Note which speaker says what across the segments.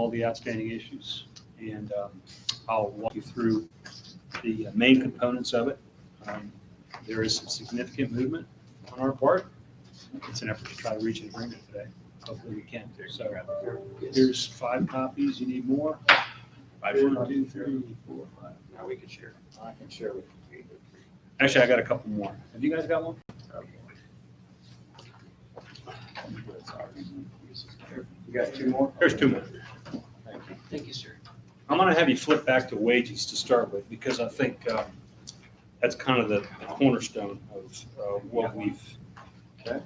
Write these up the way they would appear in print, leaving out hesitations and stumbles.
Speaker 1: all the outstanding issues. And I'll walk you through the main components of it. There is some significant movement on our part. It's an effort to try to reach an agreement today. Hopefully we can. So here's 5 copies. You need more? 1, 2, 3, 4, 5.
Speaker 2: Now we can share.
Speaker 3: I can share with you.
Speaker 1: Actually, I got a couple more. Have you guys got one?
Speaker 3: You got 2 more?
Speaker 1: There's 2 more.
Speaker 3: Thank you.
Speaker 2: Thank you, sir.
Speaker 1: I'm going to have you flip back to wages to start with, because I think that's kind of the cornerstone of what we've
Speaker 3: Okay.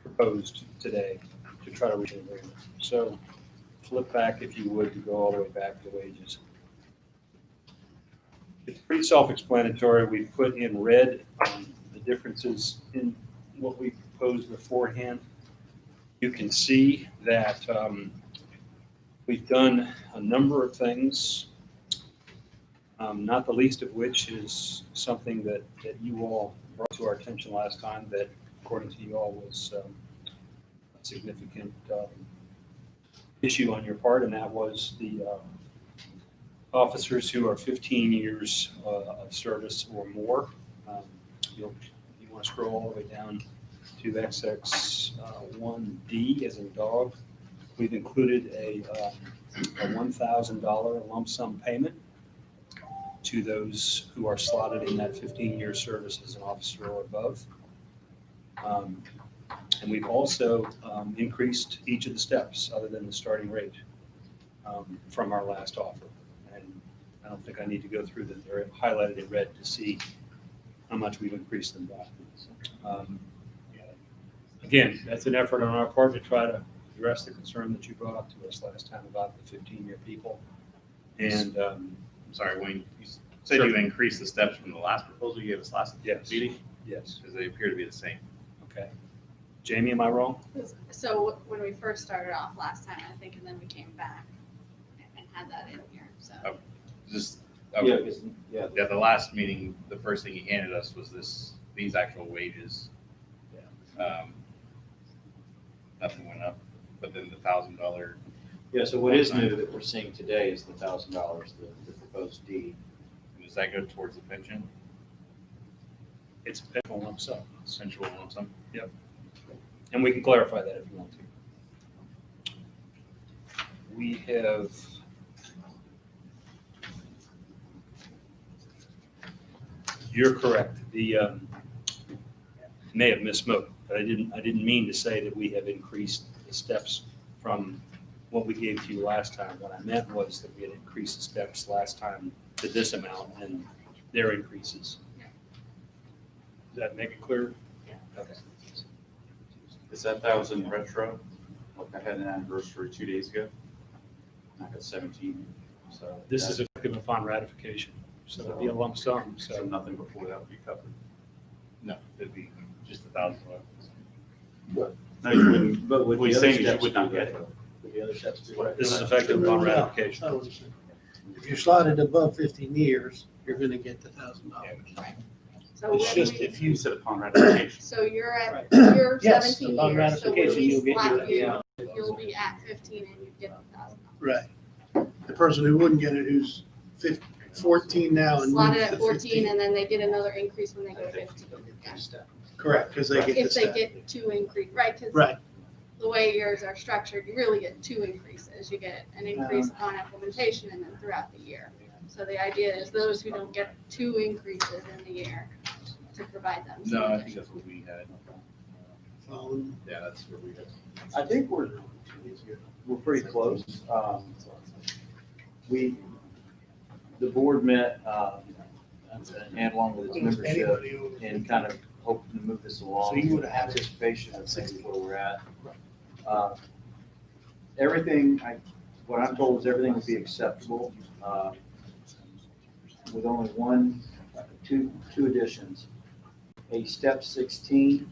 Speaker 1: proposed today to try to reach an agreement. So flip back, if you would, to go all the way back to wages. It's pretty self-explanatory. We put in red the differences in what we proposed beforehand. You can see that we've done a number of things, not the least of which is something that you all brought to our attention last time that, according to you all, was a significant issue on your part, and that was the officers who are 15 years of service or more. You want to scroll all the way down to XX1D as in dog. We've included a $1,000 lump sum payment to those who are slotted in that 15-year service as an officer or above. And we've also increased each of the steps other than the starting rate from our last offer. And I don't think I need to go through them. They're highlighted in red to see how much we've increased them by. Again, that's an effort on our part to try to address the concern that you brought up to us last time about the 15-year people. And
Speaker 4: I'm sorry, Wayne, you said
Speaker 1: Sure.
Speaker 4: you increased the steps from the last proposal you gave us last
Speaker 1: Yes.
Speaker 4: meeting?
Speaker 1: yes,
Speaker 4: Because they appear to be the same.
Speaker 1: okay. Jamie, am I wrong?
Speaker 5: So when we first started off last time, I think, and then we came back and had that in here, so.
Speaker 4: Oh. Just,
Speaker 3: Yeah, 'cause- yeah.
Speaker 4: at the last meeting, the first thing he handed us was these actual wages. Nothing went up, but then the $1,000.
Speaker 3: Yeah, so what is new that we're seeing today is the $1,000, the proposed D.
Speaker 4: Does that go towards the pension,
Speaker 1: It's a pension lump sum.
Speaker 4: essential lump sum?
Speaker 1: And we can clarify that if you want to. We have you're correct. The may have misspoke, but I didn't mean to say that we have increased the steps from what we gave to you last time. What I meant was that we had increased the steps last time to this amount and their increases. Does that make it clear?
Speaker 5: Yeah.
Speaker 1: Okay.
Speaker 6: Is that 1,000 retro? Like I had an anniversary 2 days ago. I got 17. So
Speaker 1: This is effective upon ratification, so it'll be a lump sum,
Speaker 6: so
Speaker 1: so.
Speaker 6: nothing before that would be covered.
Speaker 4: No, it'd be just $1,000.
Speaker 6: No, you wouldn't.
Speaker 3: But would
Speaker 6: What
Speaker 3: the
Speaker 6: he's
Speaker 3: other
Speaker 6: saying is you
Speaker 3: steps
Speaker 6: would not
Speaker 3: do
Speaker 6: get
Speaker 3: that,
Speaker 6: it.
Speaker 3: though? Would the other steps do that?
Speaker 1: This is effective upon ratification.
Speaker 7: If you're slotted above 15 years, you're gonna get the $1,000.
Speaker 5: So
Speaker 7: It's
Speaker 5: when
Speaker 7: just
Speaker 5: we-
Speaker 7: if
Speaker 6: You
Speaker 7: you,
Speaker 6: said upon ratification.
Speaker 5: So you're at,
Speaker 7: Right.
Speaker 5: you're
Speaker 7: Yes,
Speaker 5: 17
Speaker 7: upon
Speaker 5: years, so when
Speaker 7: ratification,
Speaker 5: we
Speaker 7: you'll get
Speaker 5: slot
Speaker 7: your-
Speaker 5: you, you'll be at 15 and you get the $1,000.
Speaker 7: right. The person who wouldn't get it, who's 14 now and
Speaker 5: Slotted
Speaker 7: moves
Speaker 5: at
Speaker 7: to
Speaker 5: 14
Speaker 7: 15.
Speaker 5: and then they get another increase when they go 15. Yeah.
Speaker 7: Correct, because they get the
Speaker 5: If they
Speaker 7: step.
Speaker 5: get 2 increase, right, because
Speaker 7: Right,
Speaker 5: the way yours are structured, you really get 2 increases. You get an increase on implementation and then throughout the year. So the idea is those who don't get 2 increases in the year to provide them. some
Speaker 4: No, I think
Speaker 5: additional.
Speaker 4: that's what we had. Yeah, that's what we had.
Speaker 3: I think we're pretty close. The board met, and along with its membership,
Speaker 7: anybody over
Speaker 3: and kind of hoping to move this along.
Speaker 7: So you would've
Speaker 3: in
Speaker 7: had it
Speaker 3: anticipation of
Speaker 7: at
Speaker 3: maybe
Speaker 7: 60.
Speaker 3: where we're at. Everything, what I'm told is everything will be acceptable, with only two additions. A step 16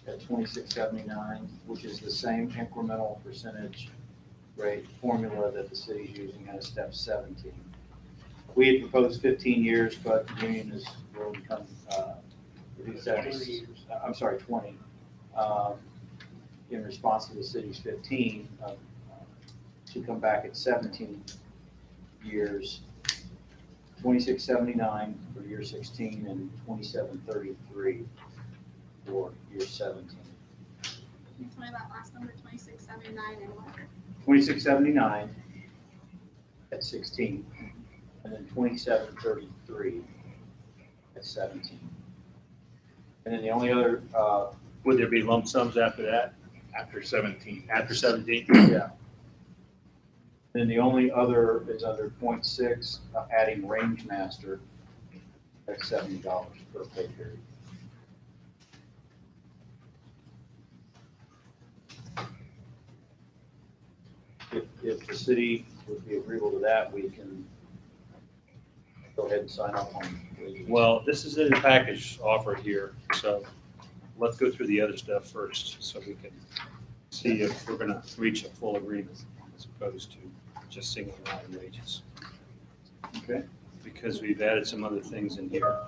Speaker 3: at 2679, which is the same incremental percentage rate formula that the city's using at a step 17. We had proposed 15 years, but the union is willing to come, reduce that.
Speaker 7: 20 years.
Speaker 3: I'm sorry, 20. in response to the city's 15, to come back at 17 years, 2679 for year 16 and 2733 for year 17.
Speaker 5: Tell me that last number, 2679 and what?
Speaker 3: 2679 at 16, and then 2733 at 17. And then the only other,
Speaker 1: Would there be lump sums after that,
Speaker 4: After 17.
Speaker 1: after 17?
Speaker 3: yeah. Then the only other is under .6, adding range master at $70 per pay period. If the city would be agreeable to that, we can go ahead and sign off on wages.
Speaker 1: Well, this is in the package offered here, so let's go through the other stuff first, so we can see if we're gonna reach a full agreement as opposed to just singling out wages.
Speaker 3: Okay.
Speaker 1: Because we've added some other things in here.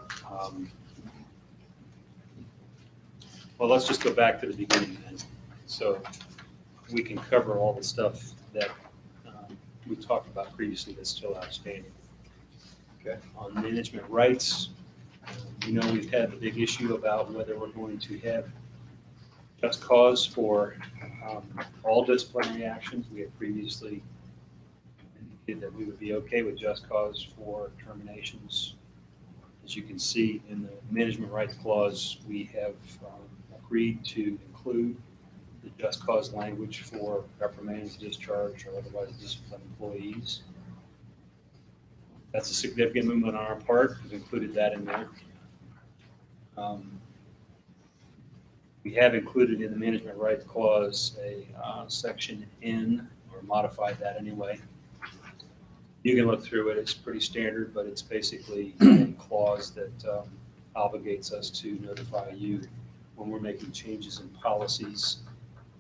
Speaker 1: Well, let's just go back to the beginning then, so we can cover all the stuff that we talked about previously that's still outstanding.
Speaker 3: Okay.
Speaker 1: On management rights, we've had the big issue about whether we're going to have just cause for all disciplinary actions. We had previously indicated that we would be okay with just cause for terminations. As you can see in the management rights clause, we have agreed to include the just cause language for reprimands, discharge, or otherwise disciplined employees. That's a significant movement on our part. We've included that in there. We have included in the management rights clause a section N, or modified that anyway. You can look through it. It's pretty standard, but it's basically a clause that obligates us to notify you when we're making changes in policies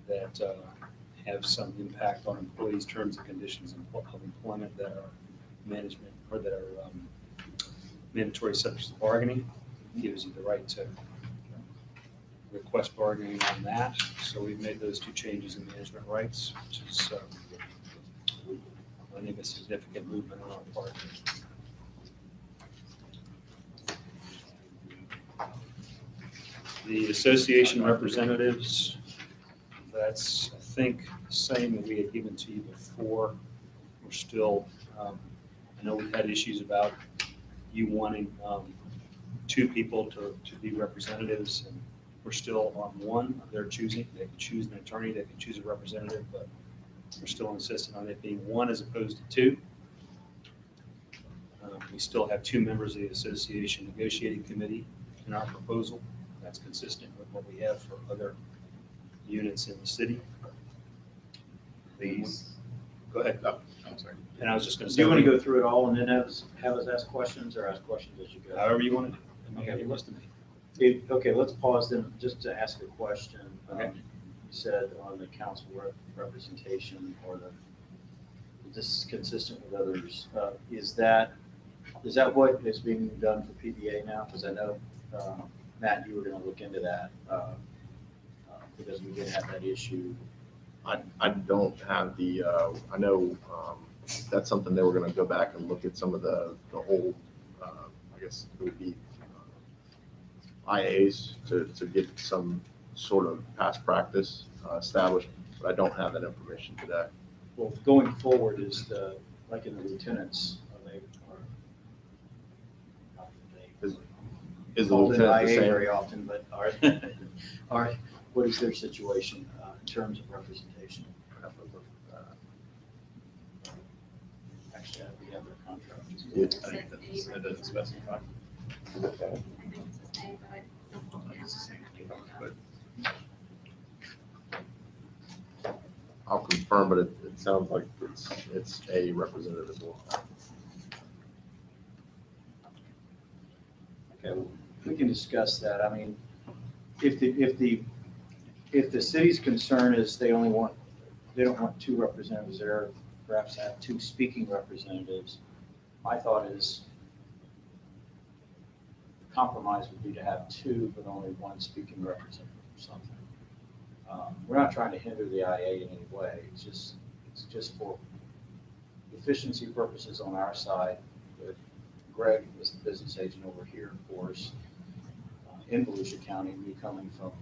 Speaker 1: that have some impact on employees' terms and conditions of employment that are management, or that are mandatory subjects of bargaining. It gives you the right to request bargaining on that. So we've made those two changes in management rights, which is, I think, a significant movement on our part. The association representatives, that's, I think, the same that we had given to you before. We're still, I know we've had issues about you wanting 2 people to be representatives, and we're still on one of their choosing. They can choose an attorney, they can choose a representative, but we're still insisting on it being 1 as opposed to 2. We still have 2 members of the association negotiating committee in our proposal. That's consistent with what we have for other units in the city.
Speaker 4: These,
Speaker 1: Go ahead.
Speaker 4: oh, I'm sorry.
Speaker 1: And I was just going to
Speaker 3: Do
Speaker 1: say,
Speaker 3: you want to go through it all and then have us ask questions, or ask questions as you go?
Speaker 1: however you want to, okay, you listen to me.
Speaker 3: Okay, let's pause then just to ask a question.
Speaker 1: Okay.
Speaker 3: You said on the council representation, or this is consistent with others. Is that what is being done for PBA now? Because I know, Matt, you were going to look into that because we did have that issue.
Speaker 2: I don't have the, I know that's something they were going to go back and look at some of the old, I guess it would be IAs to get some sort of past practice established, but I don't have that information today.
Speaker 3: Well, going forward is like in the lieutenants,
Speaker 2: Is the
Speaker 3: called in
Speaker 2: lieutenant the
Speaker 3: IA
Speaker 2: same?
Speaker 3: very often, but what is their situation in terms of representation? Actually, we have their contract.
Speaker 4: I think that doesn't specify.
Speaker 5: I think it's the same, but I don't know.
Speaker 4: It's the same, but
Speaker 2: I'll confirm, but it sounds like it's a representative as well.
Speaker 3: Okay, well, we can discuss that. I mean, if the city's concern is they don't want 2 representatives there, perhaps have 2 speaking representatives, my thought is the compromise would be to have 2, but only 1 speaking representative or something. We're not trying to hinder the IA in any way. It's just for efficiency purposes on our side. With Greg is the business agent over here, of course, in Volusia County, me coming from,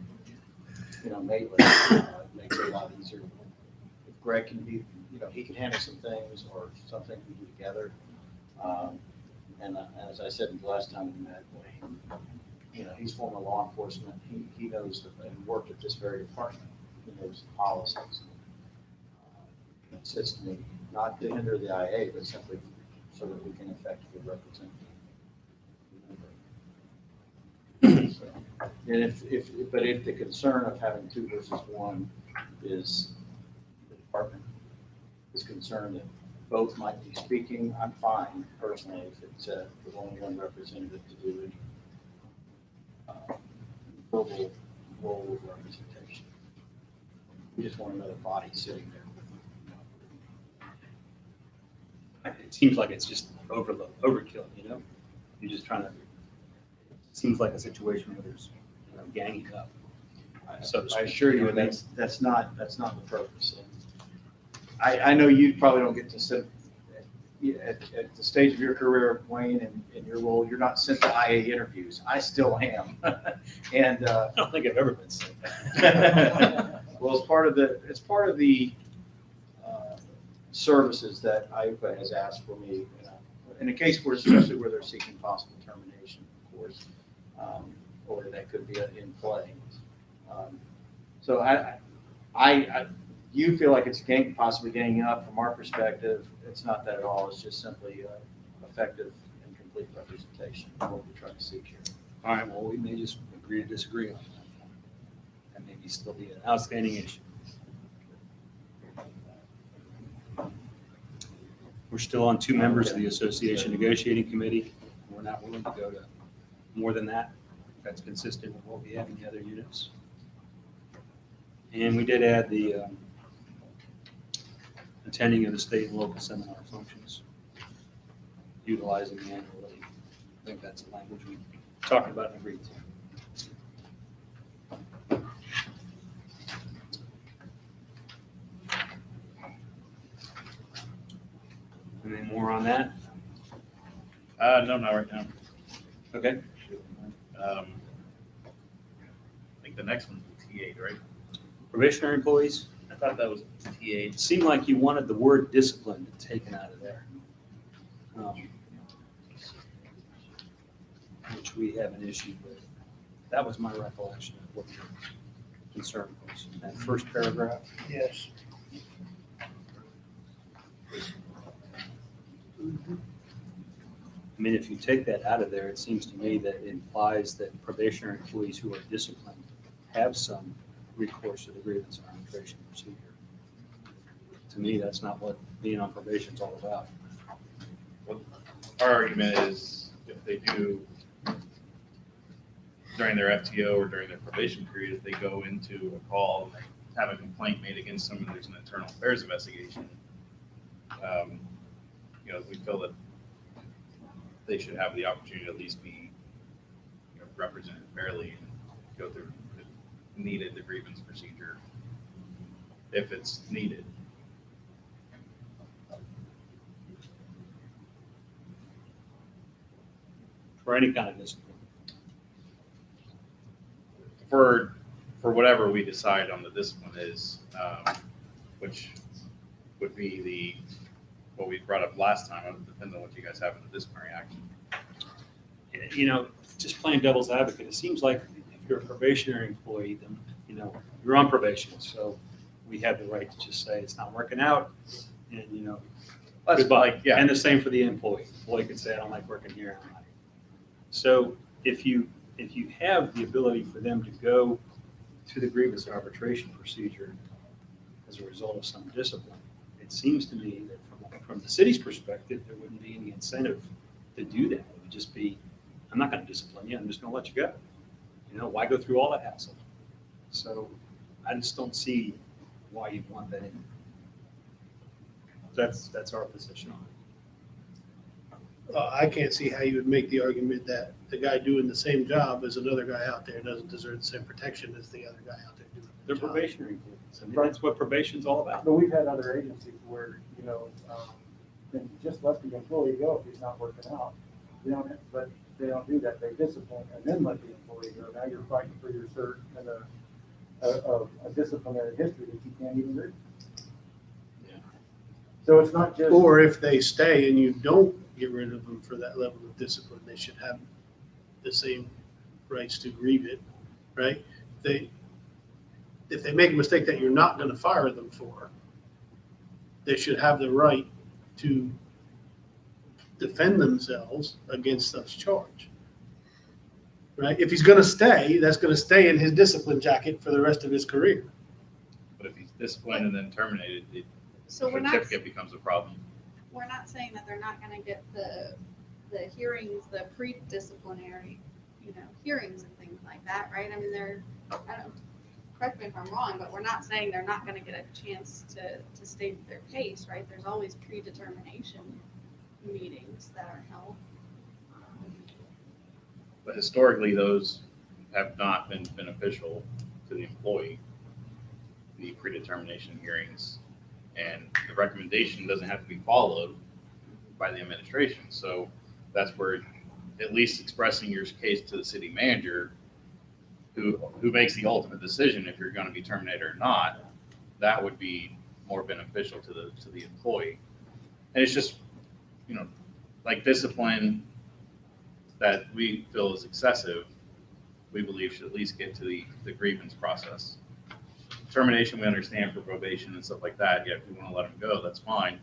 Speaker 3: Maitland, it makes it a lot easier. If Greg can be, he can handle some things or something we do together. And as I said the last time we met, Wayne, he's former law enforcement. He knows and worked at this very department. He knows the policies. It assists me, not to hinder the IA, but simply so that we can effectively represent the member. So, and if the concern of having 2 versus 1 is the department is concerned that both might be speaking, I'm fine personally if it's with only one representative to do any verbal role of representation. We just want another body sitting there.
Speaker 1: It seems like it's just overkill, You're just trying to, it seems like a situation where there's, ganging up. So to
Speaker 3: I
Speaker 1: speak,
Speaker 3: assure you, that's not the purpose. And I know you probably don't get to sit at the stage of your career, Wayne, and in your role, you're not sent to IA interviews. I still am. And
Speaker 1: I don't think I've ever been sent that.
Speaker 3: well, it's part of the services that IUPA has asked for me in a case where, especially where they're seeking possible termination, of course, or that could be in play. So you feel like it's possibly ganging up. From our perspective, it's not that at all. It's just simply effective and complete representation of what we're trying to seek here.
Speaker 1: All right, well, we may just agree to disagree on that. That may be still be an outstanding issue. We're still on 2 members of the association negotiating committee. We're not willing to go to more than that. That's consistent with what we have in the other units. And we did add the attending of the state and local seminar functions, utilizing the annual leave. I think that's the language we talked about and agreed to. Any more on that?
Speaker 4: No, not right now.
Speaker 1: Okay.
Speaker 4: I think the next one's T8, right?
Speaker 1: Probationary employees,
Speaker 4: I thought that was T8.
Speaker 1: it seemed like you wanted the word discipline taken out of there. Which we have an issue with. That was my recollection of what your concern was. That first paragraph.
Speaker 7: Yes.
Speaker 1: I mean, if you take that out of there, it seems to me that it implies that probationary employees who are disciplined have some recourse to the grievance arbitration procedure. To me, that's not what being on probation is all about.
Speaker 4: Our argument is if they do during their FTO or during their probation period, if they go into a call and they have a complaint made against them and there's an internal affairs investigation, we feel that they should have the opportunity to at least be represented fairly and go through the grievance procedure if it's needed.
Speaker 1: For any kind of discipline.
Speaker 4: For whatever we decide on the discipline is, which would be what we brought up last time, it depends on what you guys have in the disciplinary action.
Speaker 1: Just playing devil's advocate, it seems like if you're a probationary employee, then, you're on probation. So we have the right to just say it's not working out and,
Speaker 4: That's
Speaker 1: goodbye.
Speaker 4: like, yeah.
Speaker 1: And the same for the employee. The employee could say, I don't like working here. I'm not here. So if you have the ability for them to go to the grievance arbitration procedure as a result of some discipline, it seems to me that from the city's perspective, there wouldn't be any incentive to do that. It would just be, I'm not going to discipline you. I'm just going to let you go. Why go through all that hassle? So I just don't see why you'd want that in. That's our position on it.
Speaker 7: I can't see how you would make the argument that the guy doing the same job as another guy out there doesn't deserve the same protection as the other guy out there doing
Speaker 1: They're probationary employees. I mean, that's what probation's all about.
Speaker 8: But we've had other agencies where, then just let the employee go if he's not working out. But they don't do that. They discipline and then let the employee go. Now you're fighting for your cert and a disciplinary history that you can't even read.
Speaker 3: Yeah.
Speaker 8: So it's not just.
Speaker 7: Or if they stay and you don't get rid of them for that level of discipline, they should have the same rights to grieve it, right? If they make a mistake that you're not going to fire them for, they should have the right to defend themselves against such charge. Right? If he's going to stay, that's going to stay in his discipline jacket for the rest of his career.
Speaker 4: But if he's disciplined and then terminated, the
Speaker 5: So we're not,
Speaker 4: certificate becomes a problem.
Speaker 5: we're not saying that they're not gonna get the hearings, the pre-disciplinary, hearings and things like that, right? I mean, correct me if I'm wrong, but we're not saying they're not gonna get a chance to state their case, right? There's always predetermination meetings that are held.
Speaker 4: But historically, those have not been beneficial to the employee, the predetermination hearings. And the recommendation doesn't have to be followed by the administration. So that's where at least expressing your case to the city manager, who makes the ultimate decision if you're going to be terminated or not, that would be more beneficial to the employee. And it's just, like discipline that we feel is excessive, we believe should at least get to the grievance process. Termination, we understand for probation and stuff like that. Yeah, if you want to let him go, that's fine.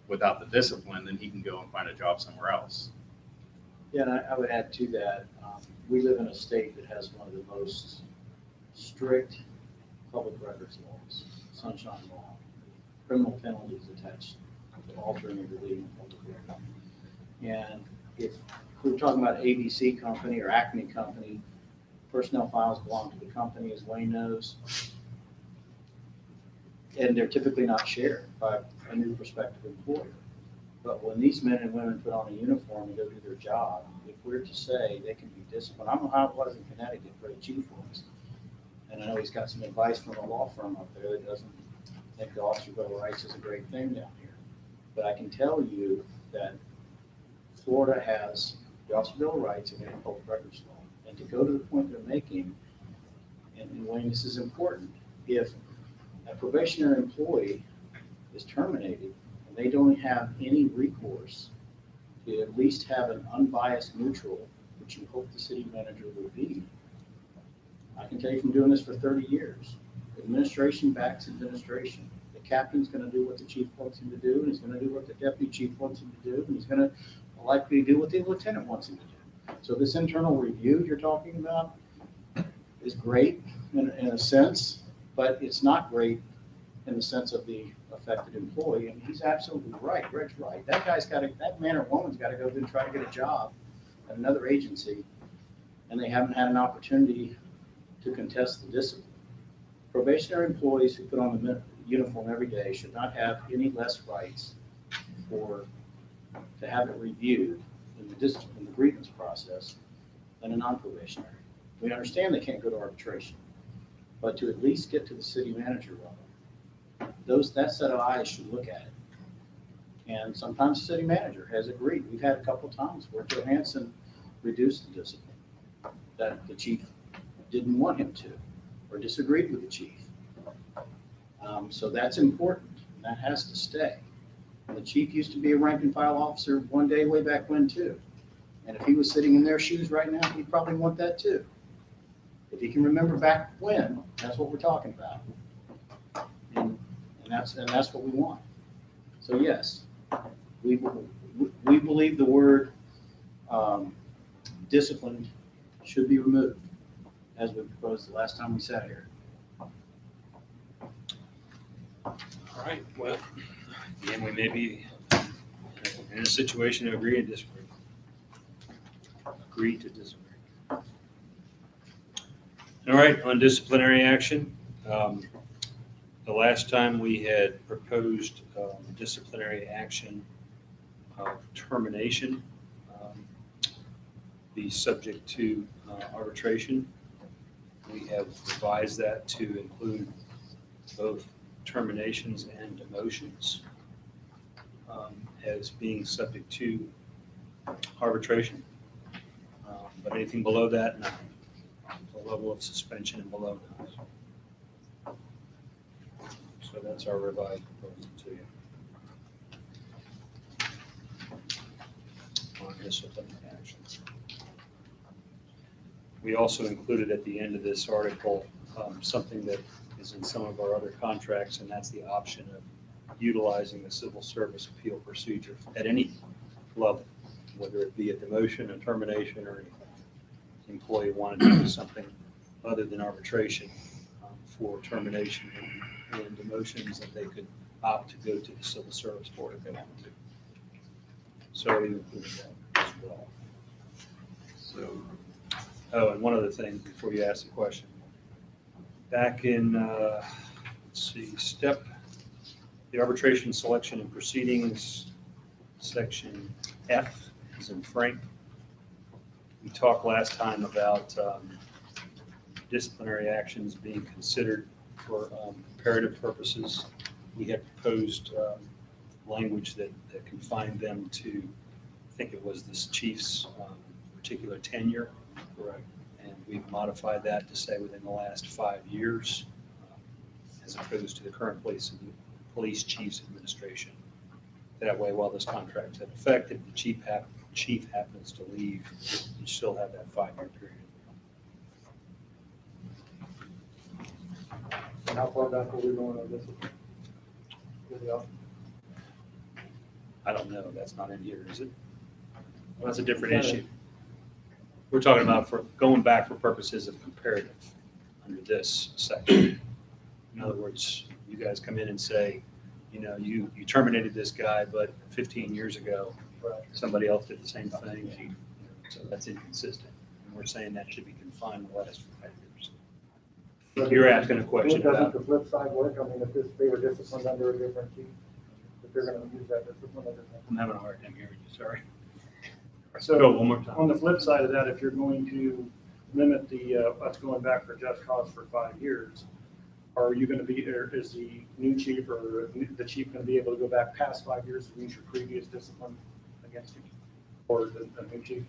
Speaker 4: Without the discipline, then he can go and find a job somewhere else.
Speaker 3: Yeah, and I would add to that, we live in a state that has one of the most strict public records laws, sunshine law, criminal penalties attached to altering or deleting a public record. And if we're talking about ABC company or Acme company, personnel files belong to the company, as Wayne knows. And they're typically not shared by a new prospective employer. But when these men and women put on a uniform and go do their job, if we're to say they can be disciplined, I don't know how it was in Connecticut where the chief was. And I know he's got some advice from a law firm up there that doesn't think the officer bill of rights is a great thing down here. But I can tell you that Florida has the officer bill of rights and we have public records law. And to go to the point they're making, and Wayne, this is important, if a probationary employee is terminated and they don't have any recourse to at least have an unbiased neutral, which you hope the city manager will be. I can tell you from doing this for 30 years, administration backs administration. The captain's going to do what the chief wants him to do, and he's going to do what the deputy chief wants him to do, and he's going to likely do what the lieutenant wants him to do. So this internal review you're talking about is great in a sense, but it's not great in the sense of the affected employee. And he's absolutely right. Greg's right. That man or woman's got to go and try to get a job at another agency, and they haven't had an opportunity to contest the discipline. Probationary employees who put on the uniform every day should not have any less rights to have it reviewed in the grievance process than a non-probationary. We understand they can't go to arbitration, but to at least get to the city manager level, that set of eyes should look at it. And sometimes the city manager has agreed. We've had a couple of times where Johansson reduced the discipline that the chief didn't want him to, or disagreed with the chief. So that's important. And that has to stay. And the chief used to be a rank and file officer one day way back when too. And if he was sitting in their shoes right now, he'd probably want that too. If he can remember back when, that's what we're talking about. And that's what we want. So yes, we believe the word disciplined should be removed, as we proposed the last time we sat here.
Speaker 1: All right, well, again, we may be in a situation to agree and disagree. Agree to disagree. All right, on disciplinary action, the last time we had proposed disciplinary action of termination, be subject to arbitration. We have revised that to include both terminations and demotions as being subject to arbitration. But anything below that, no. The level of suspension and below, no. So that's our revised proposal to you. On disciplinary actions. We also included at the end of this article something that is in some of our other contracts, and that's the option of utilizing the civil service appeal procedure at any level, whether it be a demotion, a termination, or anything. The employee wanted to do something other than arbitration for termination and demotions, that they could opt to go to the civil service board if they wanted to. So we included that as well. So, oh, and one other thing before you ask the question. Back in, let's see, the arbitration selection and proceedings, section F is in Frank. We talked last time about disciplinary actions being considered for comparative purposes. We had proposed language that confined them to, I think it was this chief's particular tenure. Correct. And we've modified that to say within the last 5 years, as opposed to the current police chief's administration. That way, while this contract's in effect, if the chief happens to leave, you still have that 5-year period.
Speaker 8: And how far back are we going on this?
Speaker 1: I don't know, that's not in here, is it? Well, that's a different issue. We're talking about for going back for purposes of comparative under this section. In other words, you guys come in and say, you know, you terminated this guy, but 15 years ago, somebody else did the same thing. So that's inconsistent. And we're saying that should be confined to the last 5 years. You're asking a question
Speaker 8: Doesn't
Speaker 1: about,
Speaker 8: the flip side work? I mean, if they were disciplined under a different chief, if they're gonna use that discipline under.
Speaker 1: I'm having a hard time hearing you, sorry.
Speaker 9: So
Speaker 1: Go one more time.
Speaker 9: on the flip side of that, if you're going to limit the, us going back for just cause for 5 years, are you going to be, or is the new chief or the chief going to be able to go back past 5 years and use your previous discipline against you? Or the new chief?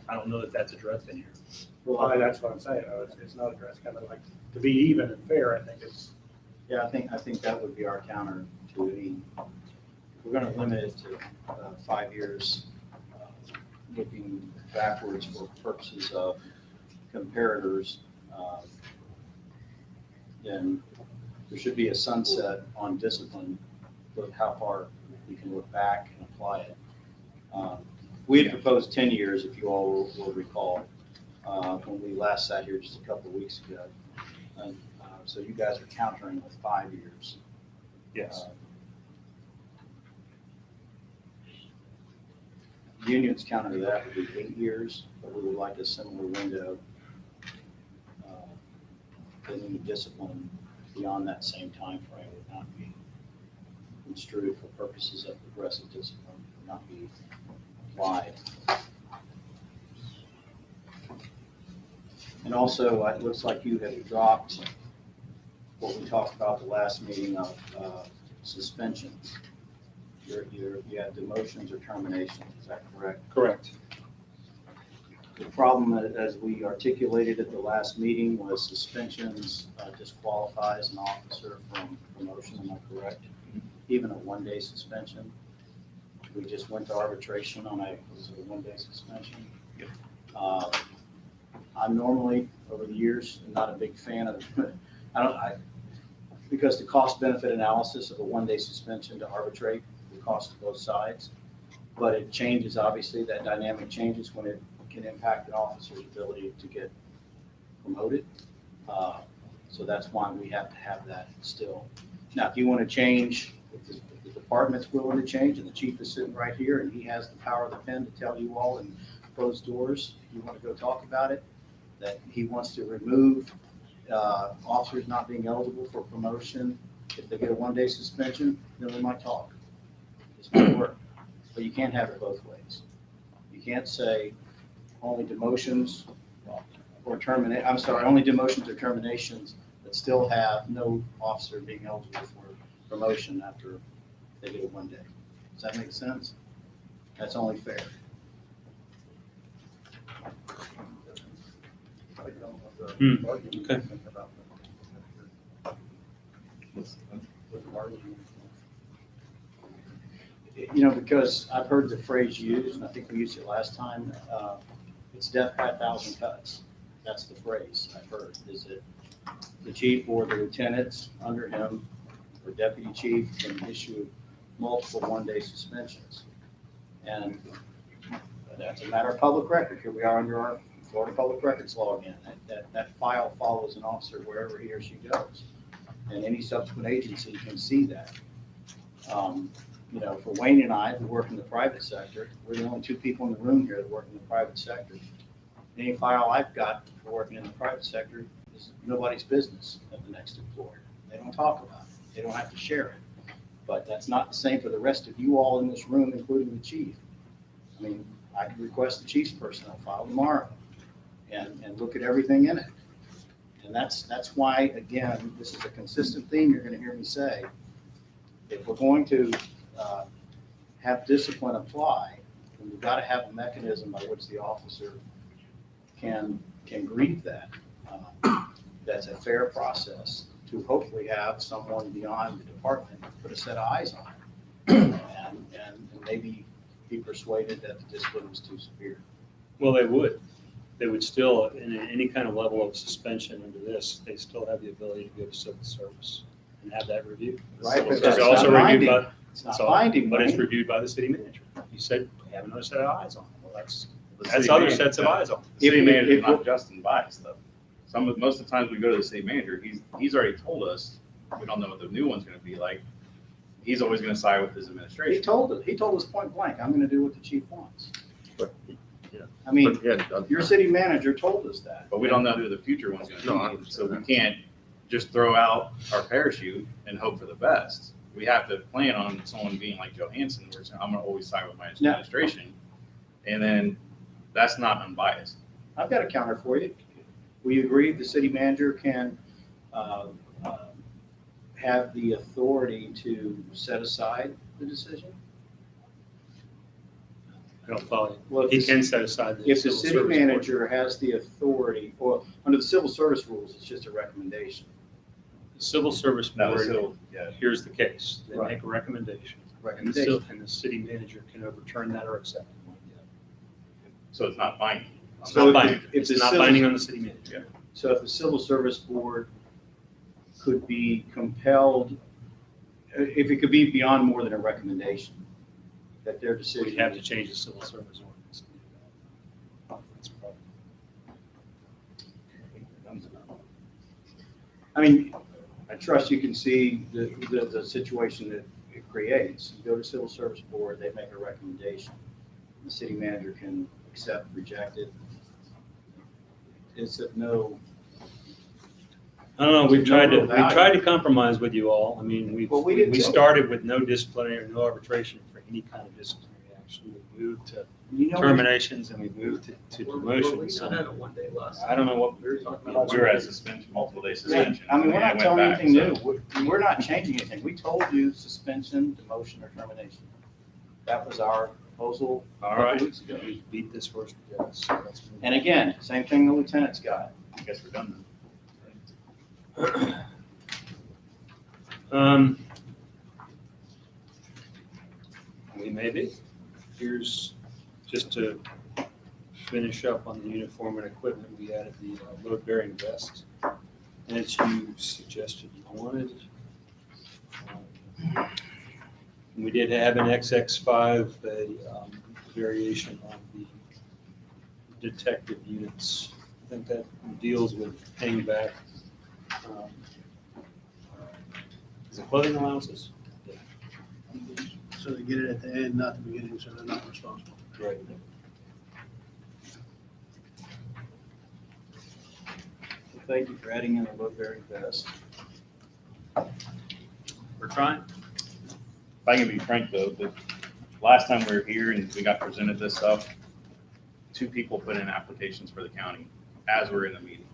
Speaker 1: I don't know that that's addressed in here.
Speaker 9: Well, that's what I'm saying. It's not addressed, kind of like, to be even and fair, I think it's.
Speaker 3: Yeah, I think that would be our counter to any, we're gonna limit it to 5 years, looking backwards for purposes of comparators. Then there should be a sunset on discipline, of how far you can look back and apply it. We had proposed 10 years, if you all will recall, when we last sat here just a couple of weeks ago. And so you guys are countering with 5 years.
Speaker 1: Yes.
Speaker 3: Union's counter to that would be 8 years, but we would like a similar window. Then any discipline beyond that same time frame would not be construed for purposes of progressive discipline, would not be applied. And also, it looks like you have dropped what we talked about the last meeting of suspensions. You had demotions or terminations, is that correct?
Speaker 1: Correct.
Speaker 3: The problem, as we articulated at the last meeting, was suspensions disqualifies an officer from promotion, am I correct? Even a 1-day suspension. We just went to arbitration on was it a 1-day suspension?
Speaker 1: Yep.
Speaker 3: I'm normally, over the years, not a big fan of, because the cost benefit analysis of a 1-day suspension to arbitrate, the cost to both sides, but it changes, obviously, that dynamic changes when it can impact an officer's ability to get promoted. So that's why we have to have that still. Now, if you want to change, if the department's willing to change, and the chief is sitting right here, and he has the power of the pen to tell you all in closed doors, if you want to go talk about it, that he wants to remove officers not being eligible for promotion, if they get a 1-day suspension, then we might talk. This might work, but you can't have it both ways. You can't say only demotions, well, or terminate, I'm sorry, I only did motions or terminations that still have no officer being eligible for promotion after they get it 1 day. Does that make sense? That's only fair.
Speaker 1: Okay.
Speaker 3: You know, because I've heard the phrase used, and I think we used it last time, it's death by 1,000 cuts. That's the phrase I've heard, is it the chief or the lieutenants under him or deputy chief can issue multiple 1-day suspensions. And that's a matter of public record. Here we are under our Florida Public Records Law again. That file follows an officer wherever he or she goes. And any subsequent agency can see that. You know, for Wayne and I, who work in the private sector, we're the only 2 people in the room here that work in the private sector. Any file I've got for working in the private sector is nobody's business of the next employer. They don't talk about it. They don't have to share it. But that's not the same for the rest of you all in this room, including the chief. I mean, I could request the chief's personnel file tomorrow and look at everything in it. And that's why, again, this is a consistent theme you're going to hear me say. If we're going to have discipline apply, then we've got to have a mechanism by which the officer can grieve that. That's a fair process to hopefully have someone beyond the department put a set of eyes on it and maybe be persuaded that the discipline was too severe.
Speaker 1: Well, they would. They would still, in any kind of level of suspension under this, they still have the ability to go to civil service and have that reviewed.
Speaker 3: Right, but
Speaker 1: It's
Speaker 3: that's
Speaker 1: also
Speaker 3: not
Speaker 1: reviewed
Speaker 3: binding.
Speaker 1: by,
Speaker 3: It's not binding,
Speaker 1: but it's
Speaker 3: Wayne.
Speaker 1: reviewed by the city manager. You said, we have another set of eyes on it. Well, that's
Speaker 4: The city
Speaker 1: other
Speaker 4: manager-
Speaker 1: sets of eyes on it.
Speaker 4: The city
Speaker 3: If-
Speaker 4: manager is
Speaker 3: if-
Speaker 4: not just unbiased though. Most of the times we go to the city manager, he's already told us, we don't know what the new one's gonna be like. He's always gonna side with his
Speaker 3: He
Speaker 4: administration.
Speaker 3: told us point blank, I'm going to do what the chief wants.
Speaker 2: But, yeah.
Speaker 3: I mean,
Speaker 2: But, yeah,
Speaker 3: your city manager told us that.
Speaker 4: But we don't know who the future one's
Speaker 2: No, I
Speaker 4: gonna be,
Speaker 2: understand
Speaker 4: so we
Speaker 2: that.
Speaker 4: can't just throw out our parachute and hope for the best. We have to plan on someone being like Johansson, where it's, I'm gonna always side with my
Speaker 3: No.
Speaker 4: administration. And then that's not unbiased.
Speaker 3: I've got a counter for you. Will you agree the city manager can have the authority to set aside the decision?
Speaker 1: I don't follow you.
Speaker 3: Well,
Speaker 1: He
Speaker 3: if
Speaker 1: can set aside the
Speaker 3: the
Speaker 1: civil
Speaker 3: city
Speaker 1: service board.
Speaker 3: manager has the authority, or under the civil service rules, it's just a recommendation.
Speaker 1: The civil service
Speaker 4: No,
Speaker 1: board,
Speaker 4: so, yeah,
Speaker 1: here's the case. They
Speaker 3: Right.
Speaker 1: make a recommendation.
Speaker 3: Recommendation.
Speaker 1: And the city manager can overturn that or accept it.
Speaker 4: so it's not binding.
Speaker 1: It's
Speaker 3: So
Speaker 1: not
Speaker 3: if-
Speaker 1: binding.
Speaker 3: if
Speaker 1: It's
Speaker 3: the
Speaker 1: not
Speaker 3: civil-
Speaker 1: binding on the city manager.
Speaker 3: So if the civil service board could be compelled, if it could be beyond more than a recommendation, that their decision.
Speaker 1: We'd have to change the civil service ordinance. That's probably-
Speaker 3: I mean, I trust you can see the situation that it creates. You go to civil service board, they make a recommendation. The city manager can accept, reject it. Is it no,
Speaker 1: I don't know, we've
Speaker 3: There's no
Speaker 1: tried to,
Speaker 3: real
Speaker 1: we've
Speaker 3: value.
Speaker 1: tried to compromise with you all. I mean,
Speaker 3: Well, we did
Speaker 1: we
Speaker 3: too.
Speaker 1: started with no disciplinary, no arbitration for any kind of disciplinary action. We moved to
Speaker 3: you know,
Speaker 1: terminations and we moved to promotions.
Speaker 10: I had a 1 day less.
Speaker 1: I don't know what.
Speaker 8: We were talking about-
Speaker 4: We were at suspension, multiple day
Speaker 3: yeah,
Speaker 4: suspension.
Speaker 3: I mean, we're
Speaker 4: and
Speaker 3: not
Speaker 4: it
Speaker 3: telling
Speaker 4: went
Speaker 3: anything
Speaker 4: back,
Speaker 3: new.
Speaker 4: so-
Speaker 3: We're not changing anything. We told you suspension, demotion, or termination. That was our proposal a
Speaker 1: All
Speaker 3: couple
Speaker 1: right,
Speaker 3: weeks ago.
Speaker 1: we beat this horse to death. So let's move
Speaker 3: And again, same thing the lieutenant's got.
Speaker 4: I guess we're done
Speaker 1: We may be. Here's, just to finish up on the uniform and equipment, we added the load-bearing vest, as you suggested you wanted. We did have an XX5, a variation on the detective units. I think that deals with paying back, is it clothing allowances?
Speaker 7: So they get it at the end, not the beginning, so they're not responsible.
Speaker 1: Right.
Speaker 3: Thank you for adding in the load-bearing vest.
Speaker 1: We're trying.
Speaker 4: If I can be frank though, the last time we were here and we got presented this stuff, 2 people put in applications for the county as we're in a meeting.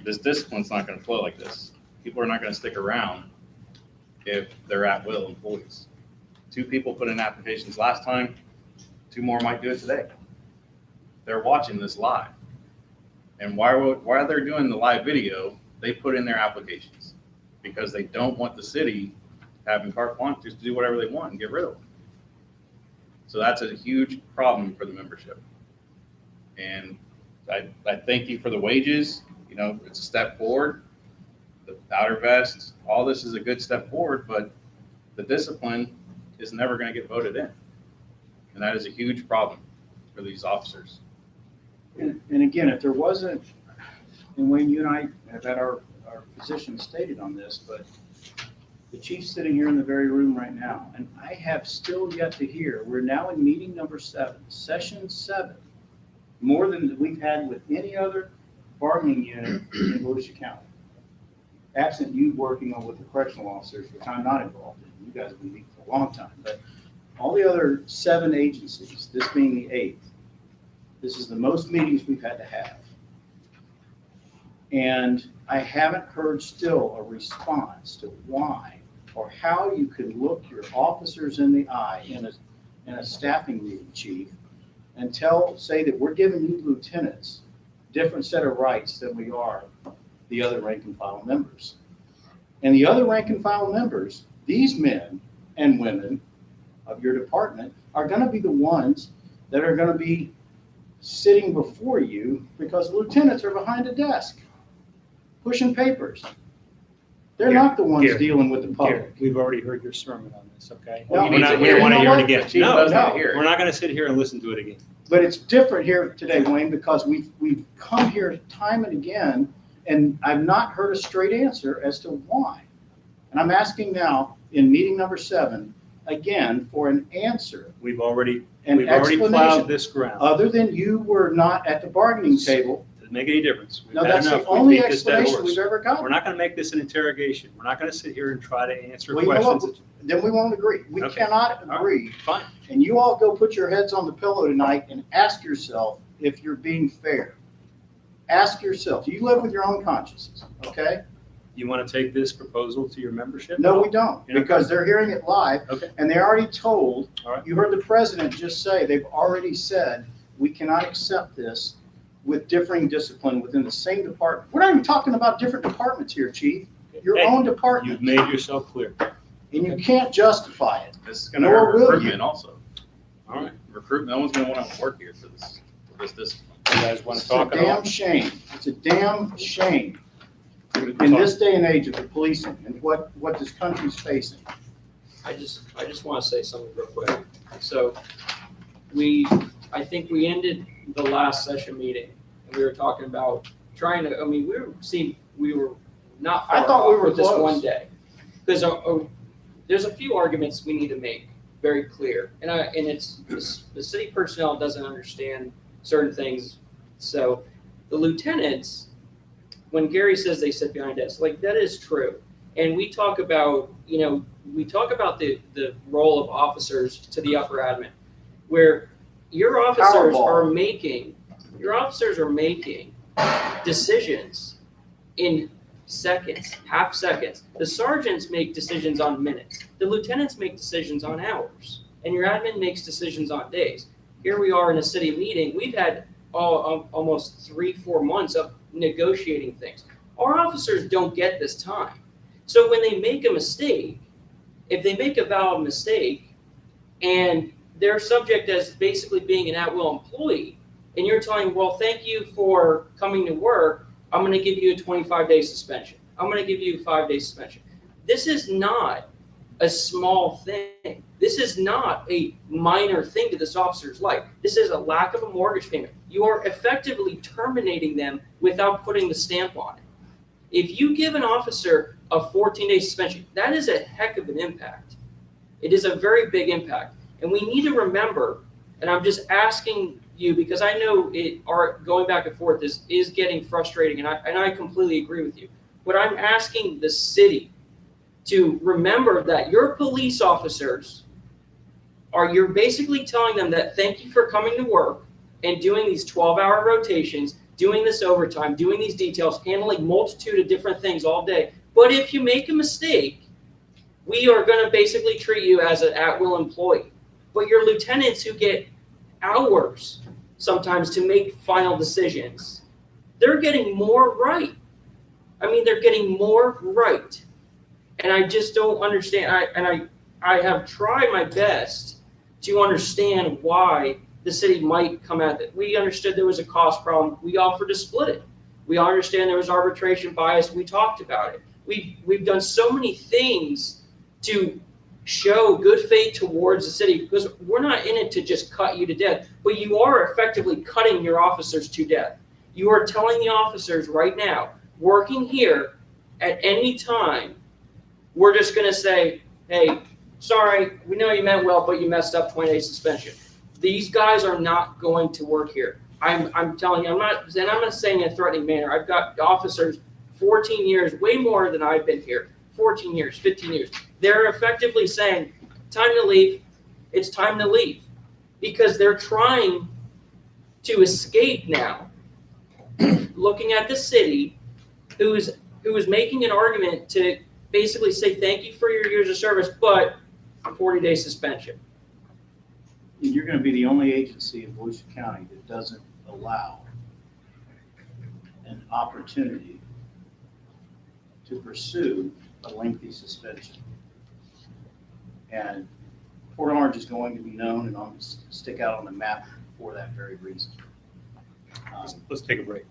Speaker 4: This discipline's not gonna flow like this. People are not gonna stick around if they're at-will employees. 2 people put in applications last time, 2 more might do it today. They're watching this live. And while they're doing the live video, they put in their applications because they don't want the city having carte blanche just to do whatever they want and get rid of them. So that's a huge problem for the membership. And I thank you for the wages. You know, it's a step forward. The powder vest, all this is a good step forward, but the discipline is never going to get voted in. And that is a huge problem for these officers.
Speaker 3: And again, if there wasn't, and Wayne, you and I have had our position stated on this, but the chief's sitting here in the very room right now, and I have still yet to hear, we're now in meeting number 7, session 7, more than we've had with any other bargaining unit in Volusia County. Absent you working on with the correctional officers, which I'm not involved in. You guys have been meeting for a long time, but all the other 7 agencies, this being the 8th, this is the most meetings we've had to have. And I haven't heard still a response to why or how you can look your officers in the eye in a staffing meeting, chief, and say that we're giving you lieutenants different set of rights than we are the other rank and file members. And the other rank and file members, these men and women of your department, are going to be the ones that are going to be sitting before you because lieutenants are behind a desk pushing papers. They're not the ones
Speaker 1: Gary,
Speaker 3: dealing with the public.
Speaker 1: Gary, we've already heard your sermon on this, okay?
Speaker 3: No,
Speaker 1: We're
Speaker 3: we
Speaker 1: not-
Speaker 3: need to
Speaker 1: we
Speaker 3: hear
Speaker 1: don't
Speaker 3: it.
Speaker 1: want to
Speaker 3: You
Speaker 1: hear
Speaker 3: know
Speaker 1: it
Speaker 3: what?
Speaker 1: again.
Speaker 4: The chief
Speaker 1: No,
Speaker 4: does
Speaker 1: no,
Speaker 4: not hear it.
Speaker 1: we're not going to sit here and listen to it again.
Speaker 3: But it's different here today, Wayne, because we've come here time and again, and I've not heard a straight answer as to why. And I'm asking now, in meeting number 7, again, for an answer,
Speaker 1: We've already
Speaker 3: an
Speaker 1: plowed
Speaker 3: explanation,
Speaker 1: this ground.
Speaker 3: other than you were not at the bargaining table.
Speaker 1: Doesn't make any difference. We've
Speaker 3: No,
Speaker 1: had
Speaker 3: that's the
Speaker 1: enough. We
Speaker 3: only
Speaker 1: beat this dead
Speaker 3: explanation
Speaker 1: horse.
Speaker 3: we've ever
Speaker 1: We're
Speaker 3: gotten.
Speaker 1: not going to make this an interrogation. We're not going to sit here and try to answer
Speaker 3: Well, you know what?
Speaker 1: questions.
Speaker 3: Then we won't agree. We
Speaker 1: Okay.
Speaker 3: cannot
Speaker 1: All right.
Speaker 3: agree.
Speaker 1: Fine.
Speaker 3: And you all go put your heads on the pillow tonight and ask yourself if you're being fair. Ask yourself. You live with your own consciences, okay?
Speaker 1: You want to take this proposal to your membership?
Speaker 3: No, we don't,
Speaker 1: You're not
Speaker 3: because they're hearing it live.
Speaker 1: Okay.
Speaker 3: And they already told,
Speaker 1: All right.
Speaker 3: you heard the president just say, they've already said, we cannot accept this with differing discipline within the same department. We're not even talking about different departments here, chief. Your
Speaker 1: Hey,
Speaker 3: own department.
Speaker 1: You've made yourself clear.
Speaker 3: And you can't justify it.
Speaker 4: This is gonna
Speaker 3: Nor
Speaker 4: hurt
Speaker 3: will you.
Speaker 4: recruitment also.
Speaker 1: All right.
Speaker 4: Recruitment, no one's gonna want to work here for this discipline.
Speaker 1: You guys want to
Speaker 3: It's a
Speaker 1: talk
Speaker 3: damn
Speaker 1: about?
Speaker 3: shame. It's a damn shame in this day and age of the policing and what this country's facing.
Speaker 10: I just want to say something real quick. So I think we ended the last session meeting and we were talking about trying to, we were not
Speaker 3: I
Speaker 10: far
Speaker 3: thought we
Speaker 10: off
Speaker 3: were
Speaker 10: with this
Speaker 3: close.
Speaker 10: one day. Because there's a few arguments we need to make very clear. And it's, the city personnel doesn't understand certain things. So the lieutenants, when Gary says they sit behind desks, like that is true. And we talk about, the role of officers to the upper admin, where your officers are making decisions in seconds, half seconds. The sergeants make decisions on minutes. The lieutenants make decisions on hours. And your admin makes decisions on days. Here we are in a city meeting. We've had almost 3-4 months of negotiating things. Our officers don't get this time. So when they make a mistake, if they make a valid mistake and they're subject as basically being an at-will employee, and you're telling, well, thank you for coming to work, I'm going to give you a 25-day suspension. I'm going to give you a 5-day suspension. This is not a small thing. This is not a minor thing to this officer's life. This is a lack of a mortgage payment. You are effectively terminating them without putting the stamp on it. If you give an officer a 14-day suspension, that is a heck of an impact. It is a very big impact. And we need to remember, and I'm just asking you, because I know going back and forth is getting frustrating, and I completely agree with you. But I'm asking the city to remember that your police officers you're basically telling them that thank you for coming to work and doing these 12-hour rotations. doing this overtime, doing these details, handling multitude of different things all day. But if you make a mistake, we are going to basically treat you as an at-will employee. But your lieutenants who get hours sometimes to make final decisions, they're getting more right. I mean, they're getting more right. And I just don't understand. I have tried my best to understand why the city might come at it. We understood there was a cost problem. We offered to split it. We understand there was arbitration bias. We talked about it. We've done so many things to show good faith towards the city, because we're not in it to just cut you to death, but you are effectively cutting your officers to death. You are telling the officers right now, working here at any time, we're just going to say, hey, sorry, we know you meant well, but you messed up, 20-day suspension. These guys are not going to work here. I'm telling you, I'm not saying in a threatening manner. I've got officers 14 years, way more than I've been here, 14 years, 15 years. They're effectively saying, time to leave, it's time to leave. Because they're trying to escape now, looking at the city, who is making an argument to basically say thank you for your years of service, but 40-day suspension.
Speaker 3: You're gonna be the only agency in Volusia County that doesn't allow an opportunity to pursue a lengthy suspension. And Port Orange is going to be known and on stick out on the map for that very reason.
Speaker 1: Let's take a break.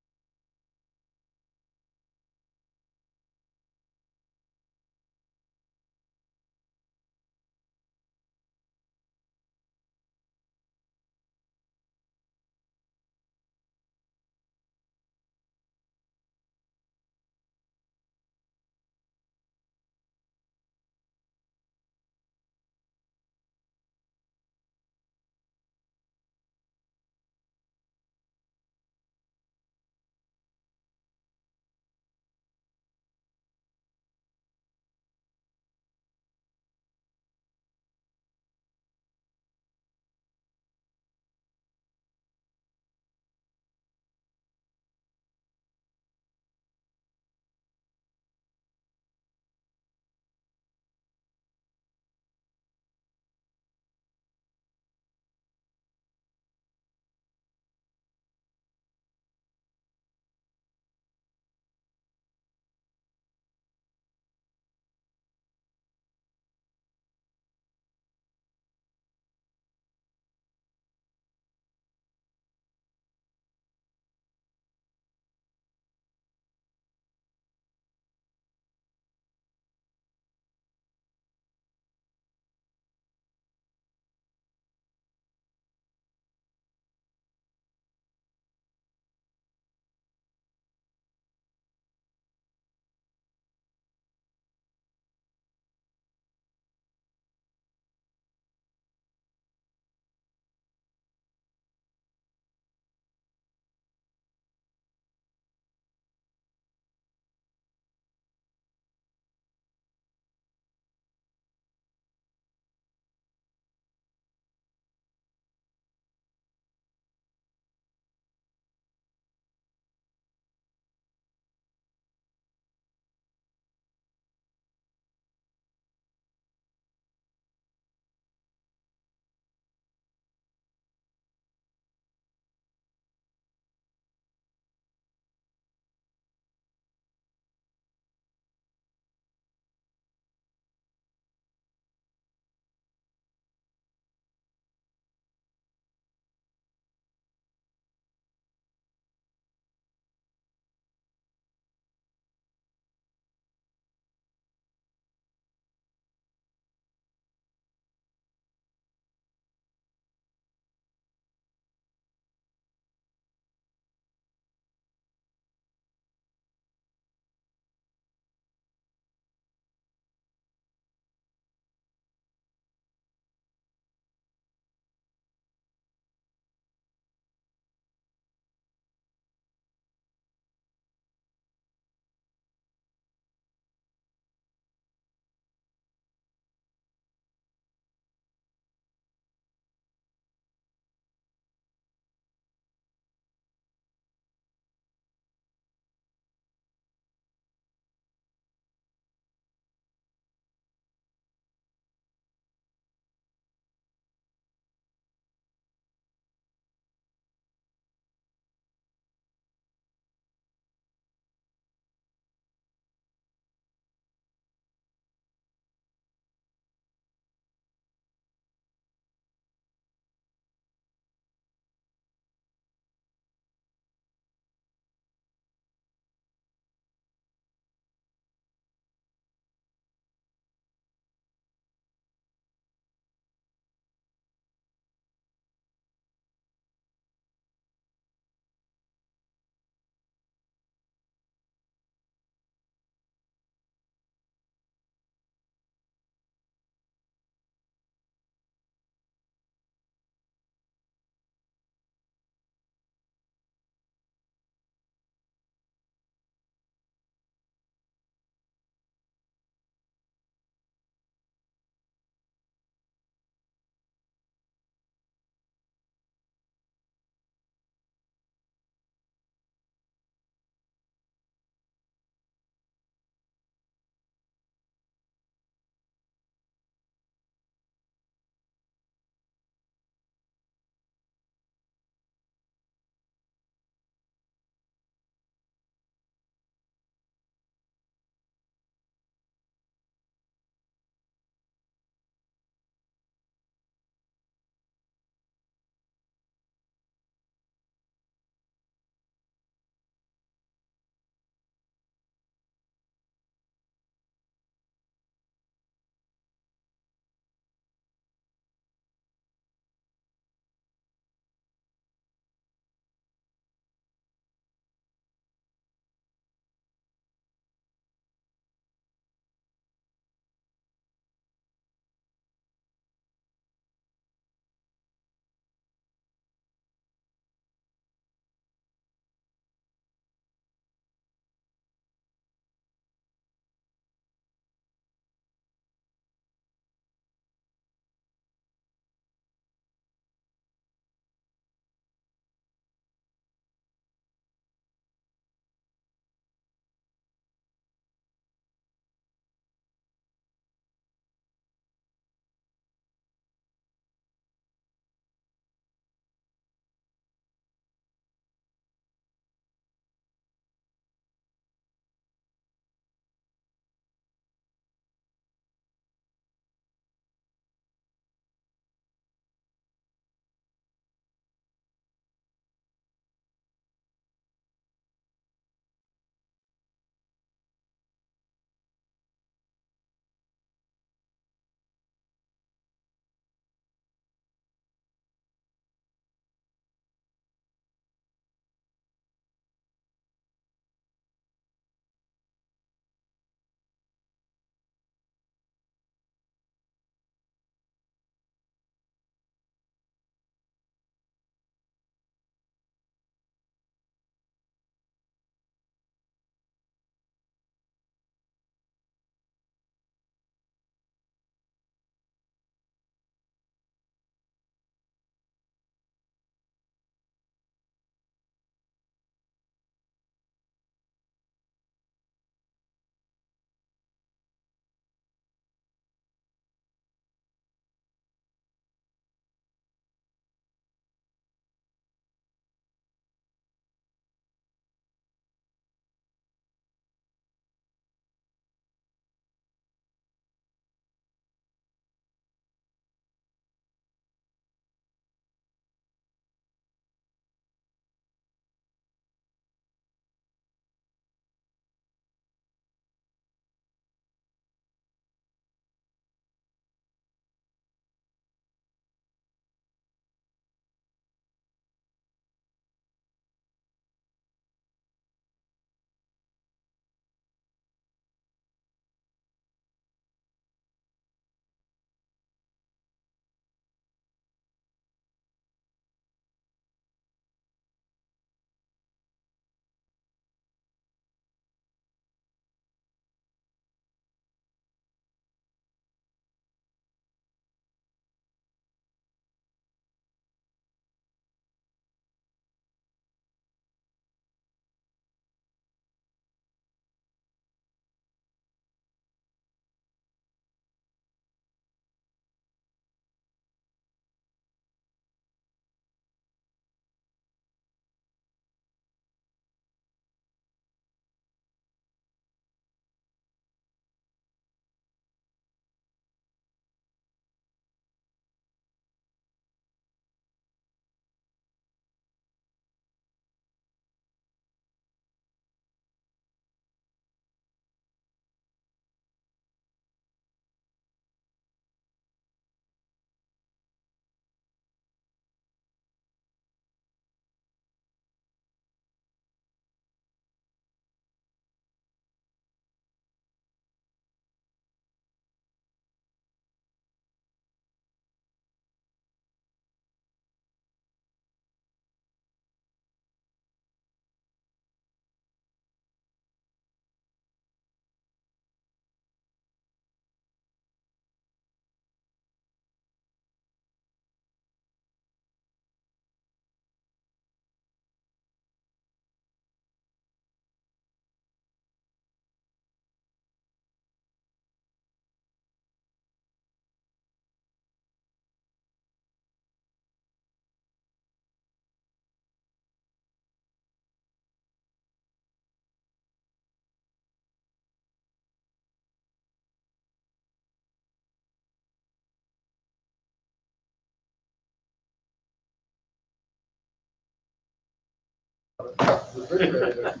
Speaker 7: refrigerator.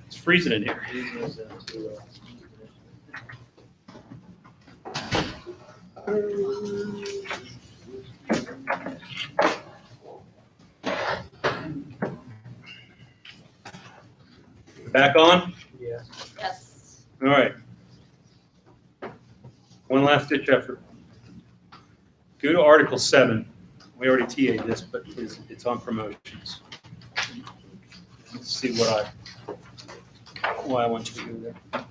Speaker 1: It's freezing in here. Back on?
Speaker 7: Yeah.
Speaker 5: Yes.
Speaker 1: All right. One last ditch effort. Go to Article 7. We already TA'd this, but it's on promotions. Let's see what I want you to do there.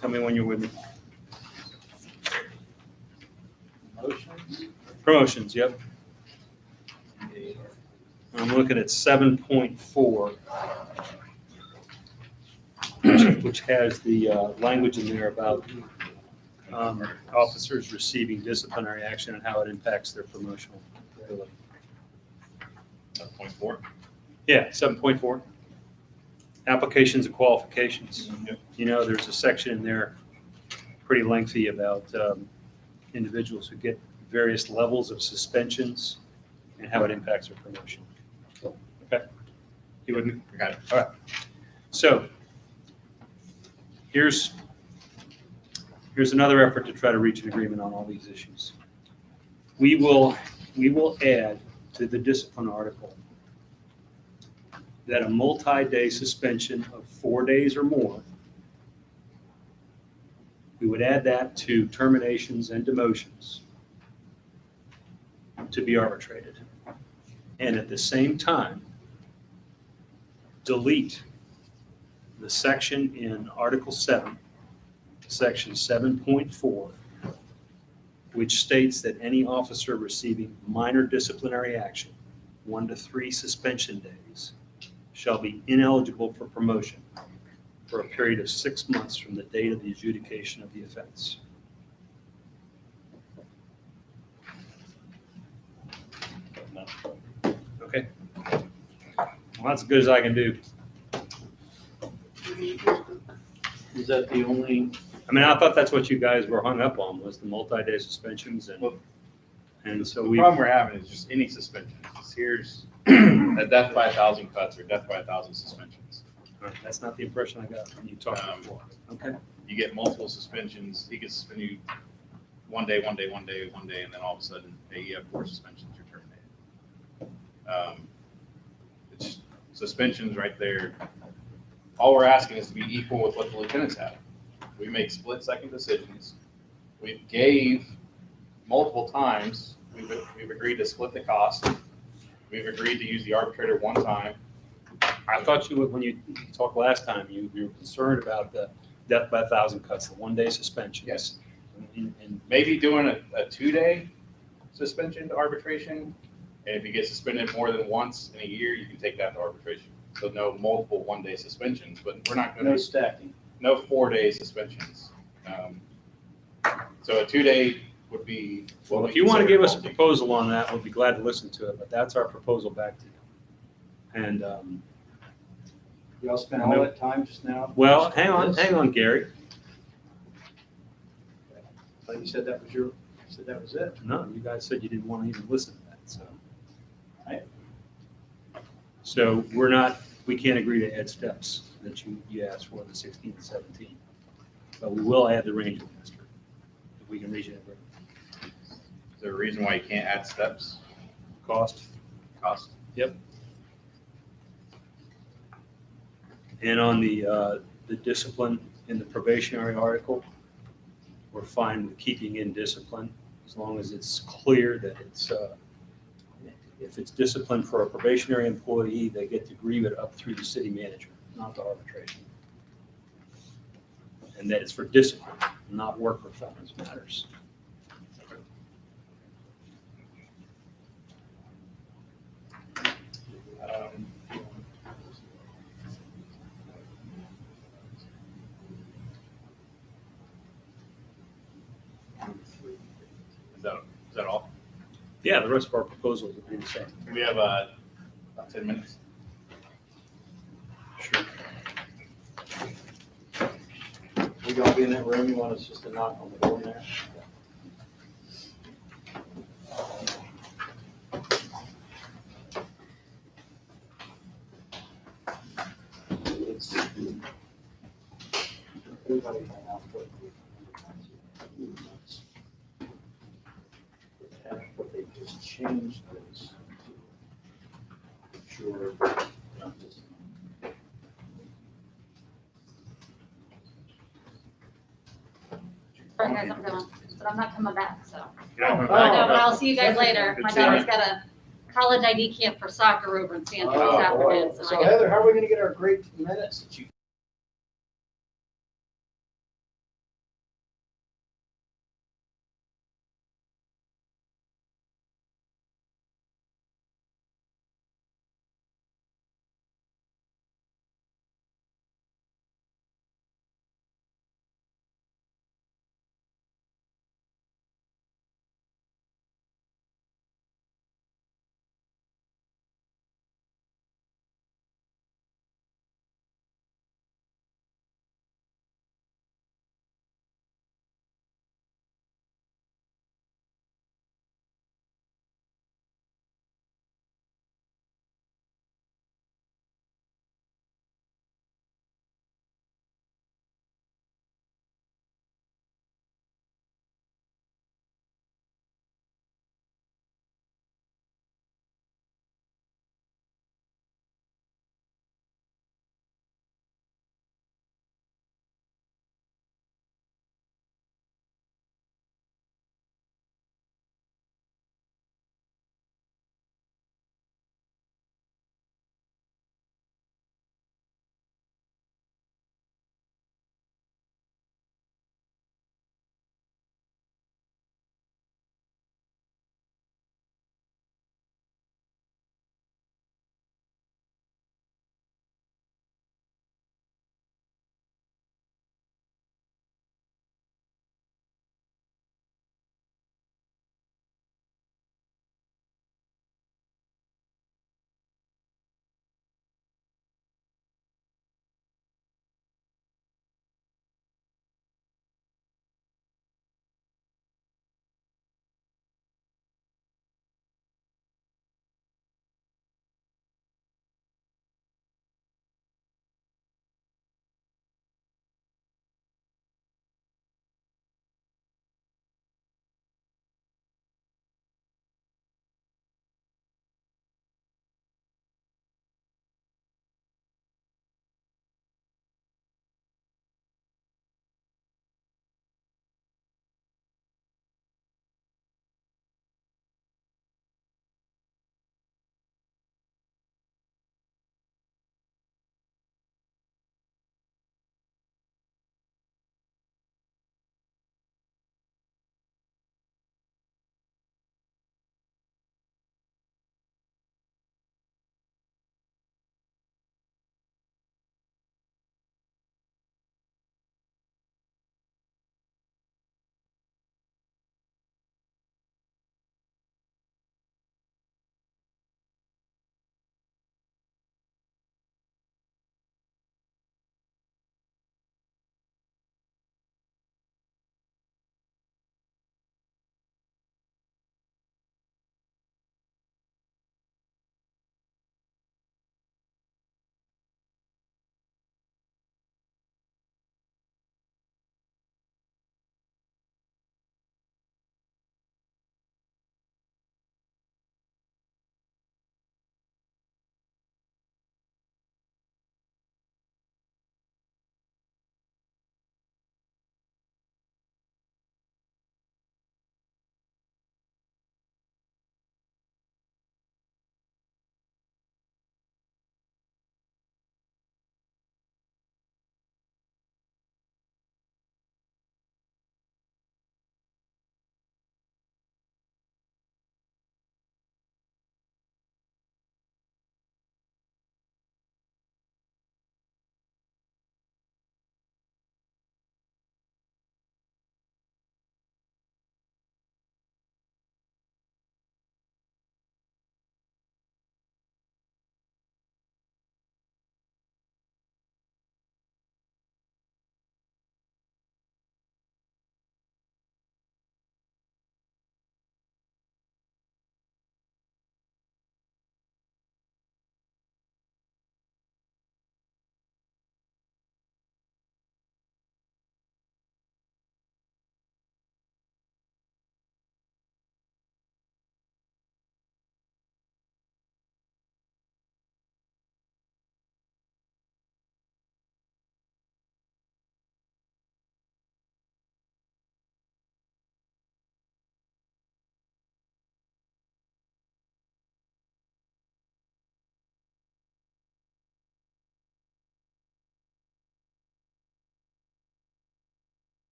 Speaker 1: Tell me when you're with me.
Speaker 3: Motions?
Speaker 1: Promotions, yep. I'm looking at 7.4, which has the language in there about officers receiving disciplinary action and how it impacts their promotional ability.
Speaker 4: 7.4.
Speaker 1: Yeah, 7.4. Applications and qualifications. You know, there's a section in there, pretty lengthy, about individuals who get various levels of suspensions and how it impacts their promotion. Okay? You with me?
Speaker 4: Got it.
Speaker 1: All right. So here's another effort to try to reach an agreement on all these issues. We will add to the discipline article that a multi-day suspension of 4 days or more, we would add that to terminations and demotions to be arbitrated. And at the same time, delete the section in Article 7, Section 7.4, which states that any officer receiving minor disciplinary action, 1 to 3 suspension days, shall be ineligible for promotion for a period of 6 months from the date of the adjudication of the offense. Okay? Well, that's as good as I can do.
Speaker 3: Is that the only,
Speaker 1: I mean, I thought that's what you guys were hung up on, was the multi-day suspensions, and so
Speaker 4: The
Speaker 1: we,
Speaker 4: problem we're having is just any suspension. Here's a death by 1,000 cuts or death by 1,000 suspensions.
Speaker 1: that's not the impression I got when you talked before. Okay?
Speaker 4: You get multiple suspensions. He can suspend you one day, and then all of a sudden, hey, you have 4 suspensions, you're terminated. It's suspensions right there. All we're asking is to be equal with what the lieutenants have. We make split-second decisions. We gave multiple times. We've agreed to split the cost. We've agreed to use the arbitrator one time.
Speaker 1: I thought you would, when you talked last time, you were concerned about the death by 1,000 cuts, the 1-day suspensions.
Speaker 4: Yes.
Speaker 1: And
Speaker 4: Maybe doing a 2-day suspension to arbitration. And if you get suspended more than once in a year, you can take that to arbitration. So no multiple 1-day suspensions, but we're not going
Speaker 3: no
Speaker 4: to,
Speaker 3: stacking?
Speaker 4: no 4-day suspensions. So a 2-day would be. what
Speaker 1: well,
Speaker 4: we
Speaker 1: if you want to
Speaker 4: consider
Speaker 1: give us a
Speaker 4: multi.
Speaker 1: proposal on that, we'll be glad to listen to it, but that's our proposal back to you. And,
Speaker 3: Y'all spent all that time just now?
Speaker 1: well, hang on, Gary.
Speaker 3: Like you said, that was it.
Speaker 1: No, you guys said you didn't want to even listen to that, so.
Speaker 3: Right.
Speaker 1: So we can't agree to add steps that you asked for, the 16 and 17. But we will add the range master if we can reach an agreement.
Speaker 4: Is there a reason why you can't add steps,
Speaker 1: Cost.
Speaker 4: cost?
Speaker 1: And on the discipline in the probationary article, we're fine with keeping in discipline as long as it's clear that it's, if it's discipline for a probationary employee, they get to grieve it up through the city manager, not the arbitration. And that it's for discipline, not work performance matters.
Speaker 4: Is that all?
Speaker 1: Yeah, the rest of our proposals would be the same.
Speaker 4: We have about 10 minutes.
Speaker 1: Sure.
Speaker 3: We gonna be in that room? You want us just to knock on the door there? Everybody can now put but they just changed this. Sure. not just-
Speaker 11: Sorry guys, I'm going, but I'm not coming back, so.
Speaker 1: Yeah.
Speaker 11: I know, but I'll see you guys later.
Speaker 1: Good
Speaker 11: My
Speaker 1: seeing
Speaker 11: daughter's
Speaker 1: you.
Speaker 11: got a college ID camp for soccer over in Sanford this
Speaker 3: Oh, boy.
Speaker 11: afternoon, so I
Speaker 3: So
Speaker 11: got
Speaker 3: Heather, how are we gonna get our great minutes that you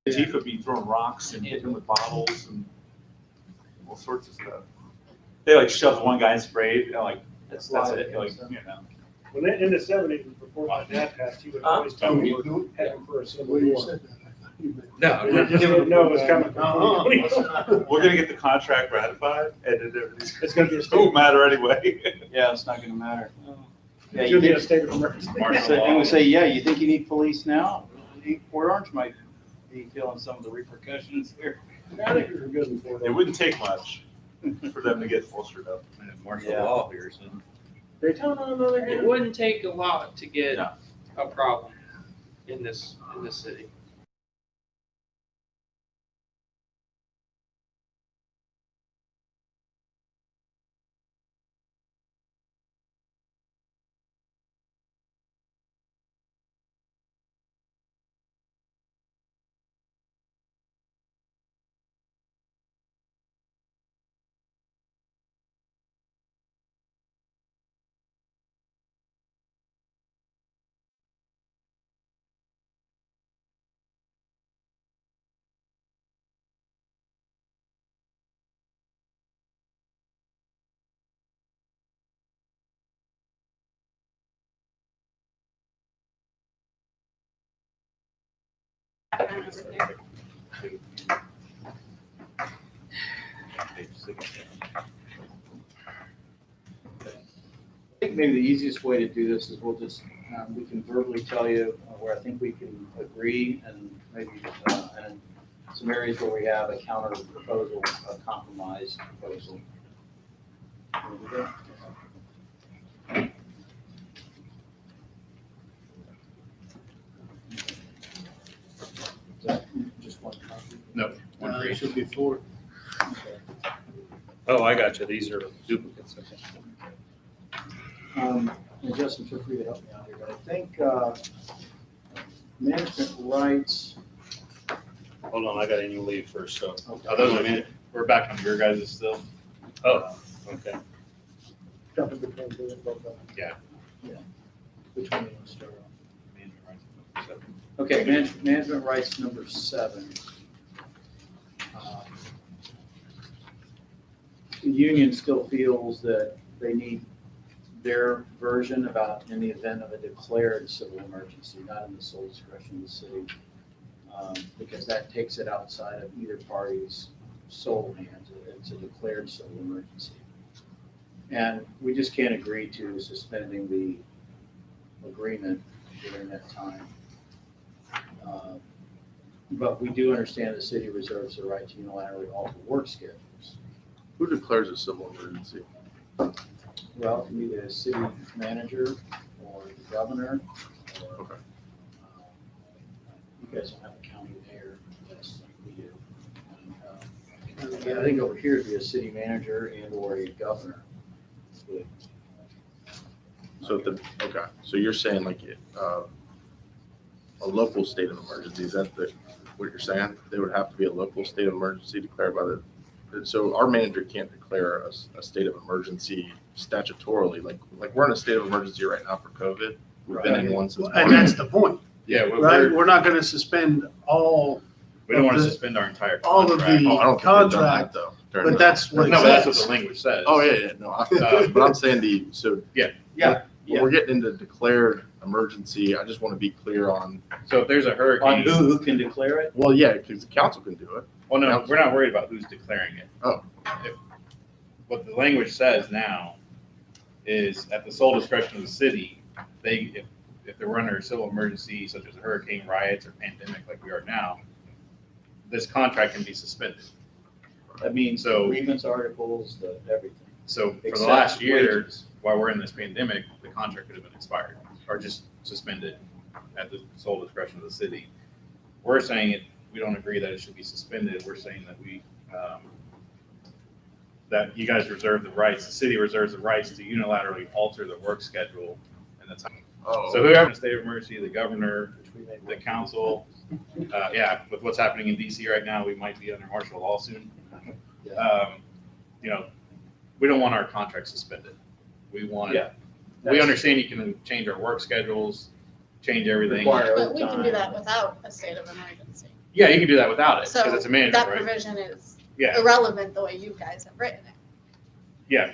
Speaker 6: The chief would be throwing rocks and hitting him with bottles and all sorts of stuff. They like shoved one guy and sprayed, like, that's it, like, you know.
Speaker 9: When in the seventies, before my dad passed, he would always tell me, we're heading for a civil war.
Speaker 1: No,
Speaker 9: We just didn't know it was coming from 2020.
Speaker 6: We're gonna get the contract ratified and then everything's.
Speaker 9: It's gonna be a
Speaker 6: It won't matter anyway.
Speaker 3: Yeah, it's not gonna matter. Yeah,
Speaker 9: It's
Speaker 3: you
Speaker 9: gonna be a
Speaker 3: think,
Speaker 9: state of emergency.
Speaker 3: and we say, yeah, you think you need police now? Port Orange might be feeling some of the repercussions here.
Speaker 9: I think we were good before
Speaker 6: It
Speaker 9: that.
Speaker 6: wouldn't take much for them to get bolstered up.
Speaker 4: Martial
Speaker 3: Yeah.
Speaker 4: law here, so.
Speaker 9: Daytona, on the other
Speaker 10: It
Speaker 9: hand,
Speaker 10: wouldn't take a lot to get
Speaker 6: No.
Speaker 10: a problem in this city.
Speaker 3: I think maybe the easiest way to do this is we'll just, we can verbally tell you where I think we can agree and maybe, and some areas where we have a counter proposal, a compromise proposal. Wanna do that? Is that just one copy?
Speaker 7: It should be 4.
Speaker 3: Okay.
Speaker 1: Oh, I got you. These are duplicates. Okay.
Speaker 3: And Justin, feel free to help me out here, but I think management rights.
Speaker 1: Hold on, I got annual leave first, so.
Speaker 4: Oh, those are, we're back on your guys' still.
Speaker 1: Oh, okay.
Speaker 9: jumping between doing both of them.
Speaker 3: Which one do you want to start on?
Speaker 4: Management rights. So,
Speaker 3: Okay, management rights number 7. The union still feels that they need their version about in the event of a declared civil emergency, not in the sole discretion of the city, because that takes it outside of either party's sole hands. It's a declared civil emergency. And we just can't agree to suspending the agreement during that time. But we do understand the city reserves the right to unilaterally alter work schedules.
Speaker 2: Who declares a civil emergency?
Speaker 3: Well, it can be the city manager or the governor. Or,
Speaker 2: Okay.
Speaker 3: you guys don't have a county mayor, yes, we do. And, I think over here it'd be a city manager and or a governor.
Speaker 2: So so you're saying like, a local state of emergency, is that what you're saying? There would have to be a local state of emergency declared by so our manager can't declare a state of emergency statutorily, like we're in a state of emergency right now for COVID. We've been in one since
Speaker 7: And
Speaker 2: March.
Speaker 7: that's the point,
Speaker 4: Yeah,
Speaker 7: right? We're not gonna suspend all,
Speaker 4: we don't want to
Speaker 7: the-
Speaker 4: suspend our entire
Speaker 7: all of
Speaker 4: contract.
Speaker 7: the-
Speaker 2: Oh, I don't think we've done that
Speaker 7: contract,
Speaker 2: though.
Speaker 7: but that's what
Speaker 4: No,
Speaker 7: it
Speaker 4: but that's what
Speaker 7: says.
Speaker 4: the language says.
Speaker 2: Oh, yeah, no, but I'm saying when we're getting into declared emergency, I just want to be clear on,
Speaker 4: So if there's a
Speaker 3: On
Speaker 4: hurricane,
Speaker 3: who can declare it?
Speaker 2: well, yeah, because the council can do it.
Speaker 4: well, no, we're not worried about who's declaring it.
Speaker 2: Oh.
Speaker 4: What the language says now is at the sole discretion of the city, if they're under a civil emergency such as a hurricane, riots, or pandemic like we are now, this contract can be suspended.
Speaker 3: That means
Speaker 4: So-
Speaker 3: grievance articles, everything.
Speaker 4: So for the
Speaker 3: Except
Speaker 4: last year,
Speaker 3: wages.
Speaker 4: while we're in this pandemic, the contract could have been expired or just suspended at the sole discretion of the city. We're saying we don't agree that it should be suspended. We're saying that that you guys reserve the rights, the city reserves the rights to unilaterally alter the work schedule and the time.
Speaker 2: Oh,
Speaker 4: So whoever in a state of emergency, the governor, the council, with what's happening in DC right now, we might be under martial law soon. We don't want our contract suspended. We want,
Speaker 3: Yeah.
Speaker 4: we understand you can change our work schedules, change everything.
Speaker 3: Require
Speaker 5: But we can do
Speaker 3: overtime.
Speaker 5: that without a state of emergency.
Speaker 4: Yeah, you can do that without it,
Speaker 5: So
Speaker 4: because it's a
Speaker 5: that
Speaker 4: mandatory, right?
Speaker 5: provision is
Speaker 4: Yeah,
Speaker 5: irrelevant the way you guys have written it.
Speaker 4: yeah,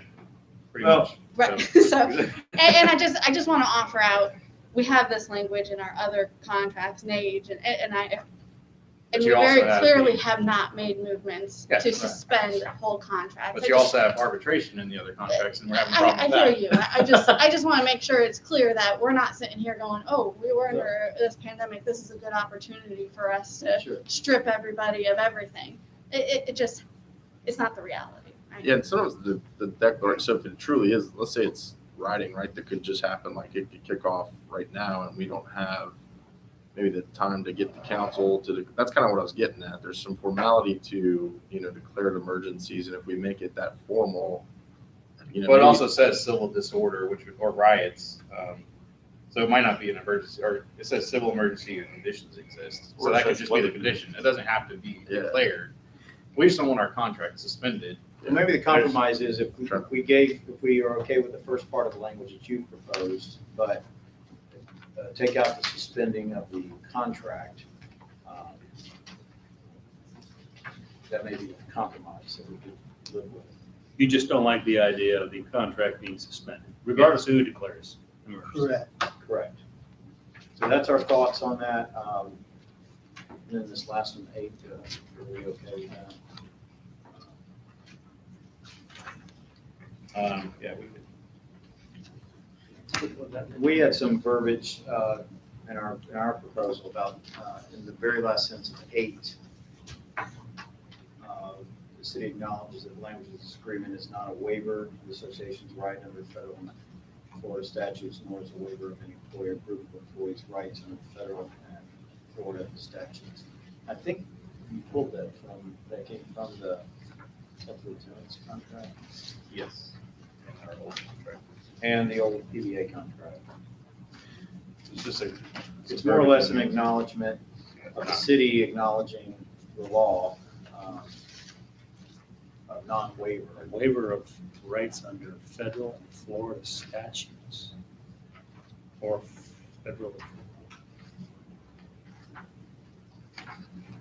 Speaker 4: pretty
Speaker 6: Well,
Speaker 4: much.
Speaker 5: Right, so, and I just want to offer out, we have this language in our other contracts, NAGE, and
Speaker 4: But
Speaker 5: and
Speaker 4: you
Speaker 5: we very
Speaker 4: also have
Speaker 5: clearly
Speaker 4: the-
Speaker 5: have not made movements
Speaker 4: Yeah,
Speaker 5: to
Speaker 4: right.
Speaker 5: suspend whole contracts.
Speaker 4: But
Speaker 5: I
Speaker 4: you
Speaker 5: just-
Speaker 4: also have arbitration in the other contracts, and we're having a
Speaker 5: I
Speaker 4: problem with
Speaker 5: hear
Speaker 4: that.
Speaker 5: you. I just want to make sure it's clear that we're not sitting here going, oh, we were under this pandemic. This is a good opportunity for us to
Speaker 3: Sure.
Speaker 5: strip everybody of everything. It just, it's not the reality. Right?
Speaker 2: Yeah, and sometimes the declaration, so if it truly is, let's say it's writing, right, that could just happen, like it could kick off right now and we don't have maybe the time to get the council to, that's kind of what I was getting at. There's some formality to, declared emergencies, and if we make it that formal,
Speaker 4: But it
Speaker 2: maybe-
Speaker 4: also says civil disorder, or riots, so it might not be an emergency, or it says civil emergency and conditions exist. So
Speaker 6: Or it
Speaker 4: that could
Speaker 6: says
Speaker 4: just be the
Speaker 6: weather
Speaker 4: condition. It doesn't have to be
Speaker 2: Yeah.
Speaker 4: declared. We just don't want our contract suspended.
Speaker 3: Well, maybe the compromise is if we are okay with the first part of the language that you proposed, but take out the suspending of the contract. That may be the compromise that we could live with.
Speaker 1: You just don't like the idea of the contract being suspended, regardless of who declares emergency.
Speaker 7: Correct.
Speaker 3: Correct. So that's our thoughts on that. And then this last one, 8, are we okay with that?
Speaker 4: Yeah, we could.
Speaker 3: We had some verbiage in our proposal about, in the very last sentence of 8, the city acknowledges that the language of this agreement is not a waiver of the association's right under federal and Florida statutes, nor is a waiver of any employer group of employees' rights under federal and Florida statutes. I think you pulled that came from the lieutenant's contract
Speaker 4: Yes. In our old contract.
Speaker 3: and the old PBA contract.
Speaker 4: It's just a.
Speaker 3: It's more or less an acknowledgement of the city acknowledging the law of non-waiver.
Speaker 1: A waiver of rights under federal and Florida statutes. Or federal.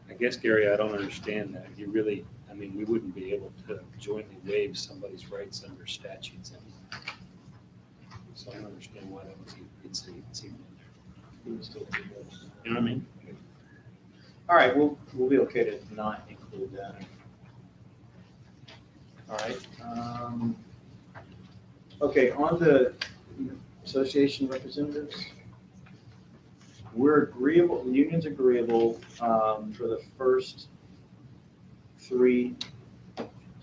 Speaker 1: I guess, Gary, I don't understand that. You really, we wouldn't be able to jointly waive somebody's rights under statutes anyway. So I don't understand why that was it's even in there. You know what I mean?
Speaker 3: All right, we'll be okay to not include that. All right. Okay, on the association representatives, we're agreeable, the union's agreeable for the first 3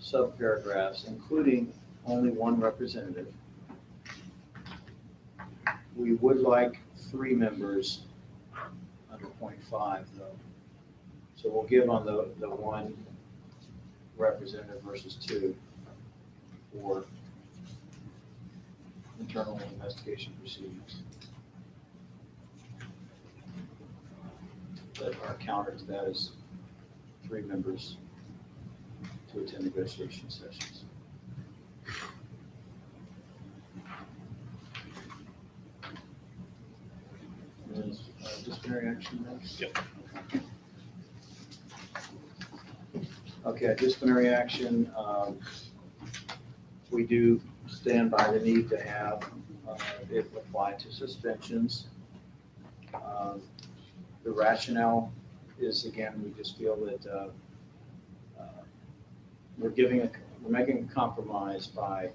Speaker 3: subparagraphs, including only 1 representative. We would like 3 members under .5 though. So we'll give on the 1 representative versus 2 for internal investigation procedures. But our counter to that is 3 members to attend negotiation sessions. And then, disciplinary action next?
Speaker 4: Yep.
Speaker 3: Okay, disciplinary action, we do stand by the need to have it apply to suspensions. The rationale is, again, we just feel that we're making a compromise by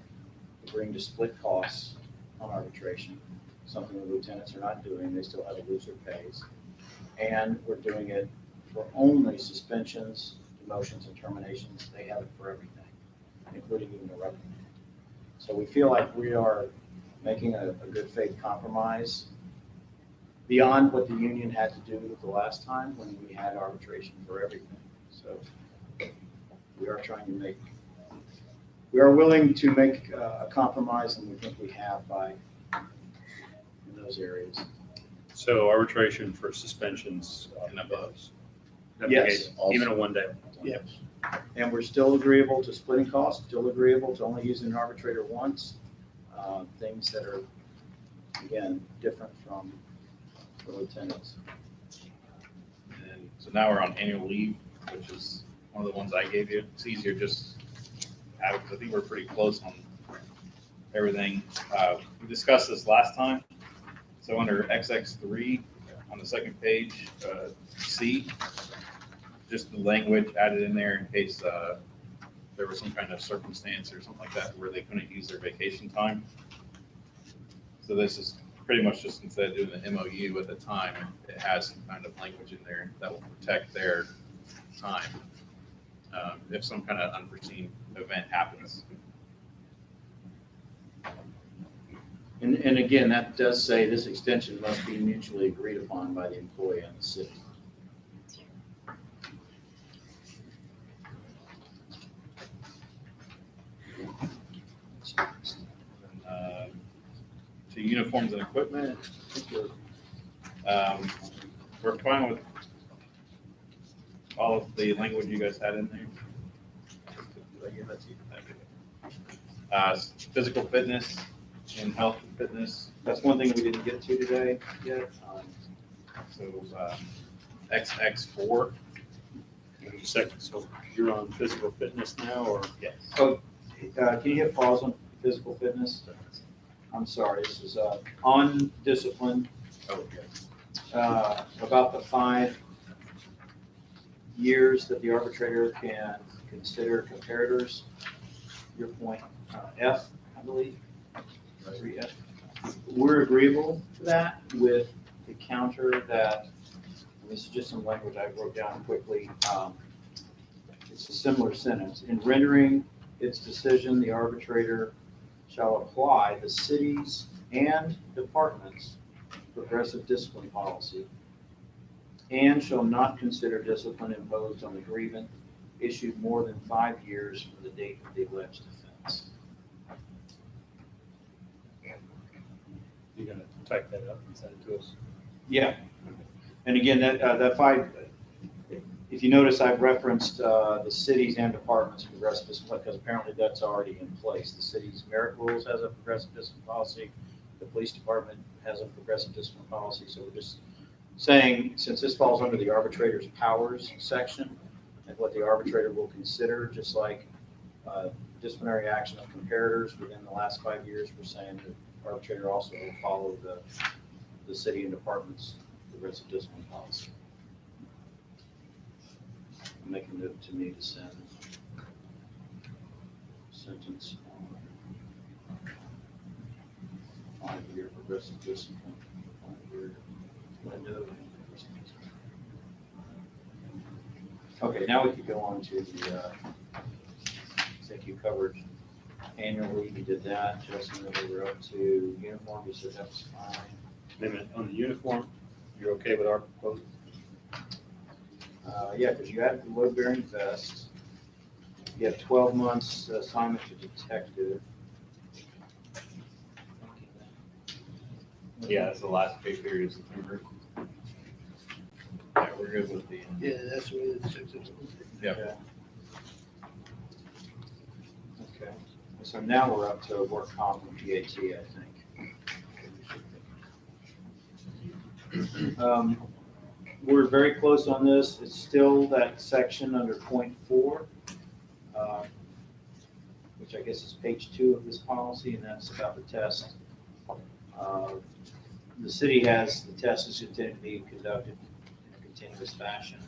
Speaker 3: agreeing to split costs on arbitration, something the lieutenants are not doing. They still have to lose their pays. And we're doing it for only suspensions, demotions, and terminations. They have it for everything, including even the reprimand. So we feel like we are making a good faith compromise beyond what the union had to do the last time when we had arbitration for everything. So we are trying to we are willing to make a compromise, and we think we have in those areas.
Speaker 1: So arbitration for suspensions.
Speaker 4: And above.
Speaker 3: Yes.
Speaker 1: Even a 1 day.
Speaker 3: Yes. And we're still agreeable to splitting costs, still agreeable to only using an arbitrator once. Things that are, again, different from the lieutenants.
Speaker 4: And So now we're on annual leave, which is one of the ones I gave you. It's easier just have it, 'cause I think we're pretty close on everything. We discussed this last time. So under XX3, on the second page, C, just the language added in there in case there was some kind of circumstance or something like that where they couldn't use their vacation time. So this is pretty much just instead of doing the MOU at the time, it has some kind of language in there that will protect their time if some kind of unforeseen event happens.
Speaker 3: And again, that does say this extension must be mutually agreed upon by the employee and the city.
Speaker 4: To uniforms and equipment, we're fine with all of the language you guys had in there. Did I give that to you? Physical fitness and health and fitness.
Speaker 3: That's one thing we didn't get to today yet.
Speaker 4: So XX4.
Speaker 1: Wait a second, so you're on physical fitness now, or?
Speaker 4: Yes.
Speaker 3: Can you hit pause on physical fitness? I'm sorry, this is on discipline,
Speaker 4: Oh, yes.
Speaker 3: about the 5 years that the arbitrator can consider comparators. Your point, F, I believe. 3F. We're agreeable to that with the counter that, this is just some language I wrote down quickly. It's a similar sentence. In rendering its decision, the arbitrator shall apply the city's and department's progressive discipline policy and shall not consider discipline imposed on the grievant issued more than 5 years from the date of the alleged offense.
Speaker 1: You're gonna type that up and send it to us?
Speaker 3: Yeah. And again, that 5, if you notice, I've referenced the cities and departments progressive discipline because apparently that's already in place. The city's merit rules has a progressive discipline policy. The police department has a progressive discipline policy. So we're just saying, since this falls under the arbitrator's powers section and what the arbitrator will consider, just like disciplinary action of comparators within the last 5 years, we're saying the arbitrator also will follow the city and department's progressive discipline policy. Make a note to me to send sentence on 5-year progressive discipline. 5-year window of progressive discipline. Okay, now we could go on to the, I think you covered annually, you did that, Justin, then we were up to uniform, you said that was fine.
Speaker 1: Wait a minute, on the uniform, you're okay with our proposal?
Speaker 3: Yeah, because you added the load-bearing vest. You have 12 months assignment to detective.
Speaker 4: Yeah, that's the last pay period of September. Yeah, we're good with the.
Speaker 7: Yeah, that's what it is.
Speaker 4: Yeah.
Speaker 3: Okay, so now we're up to work comp and PAT, I think. We're very close on this. It's still that section under point 4, which I guess is page 2 of this policy, and that's about the test. The city has, the test is intended to be conducted in a continuous fashion.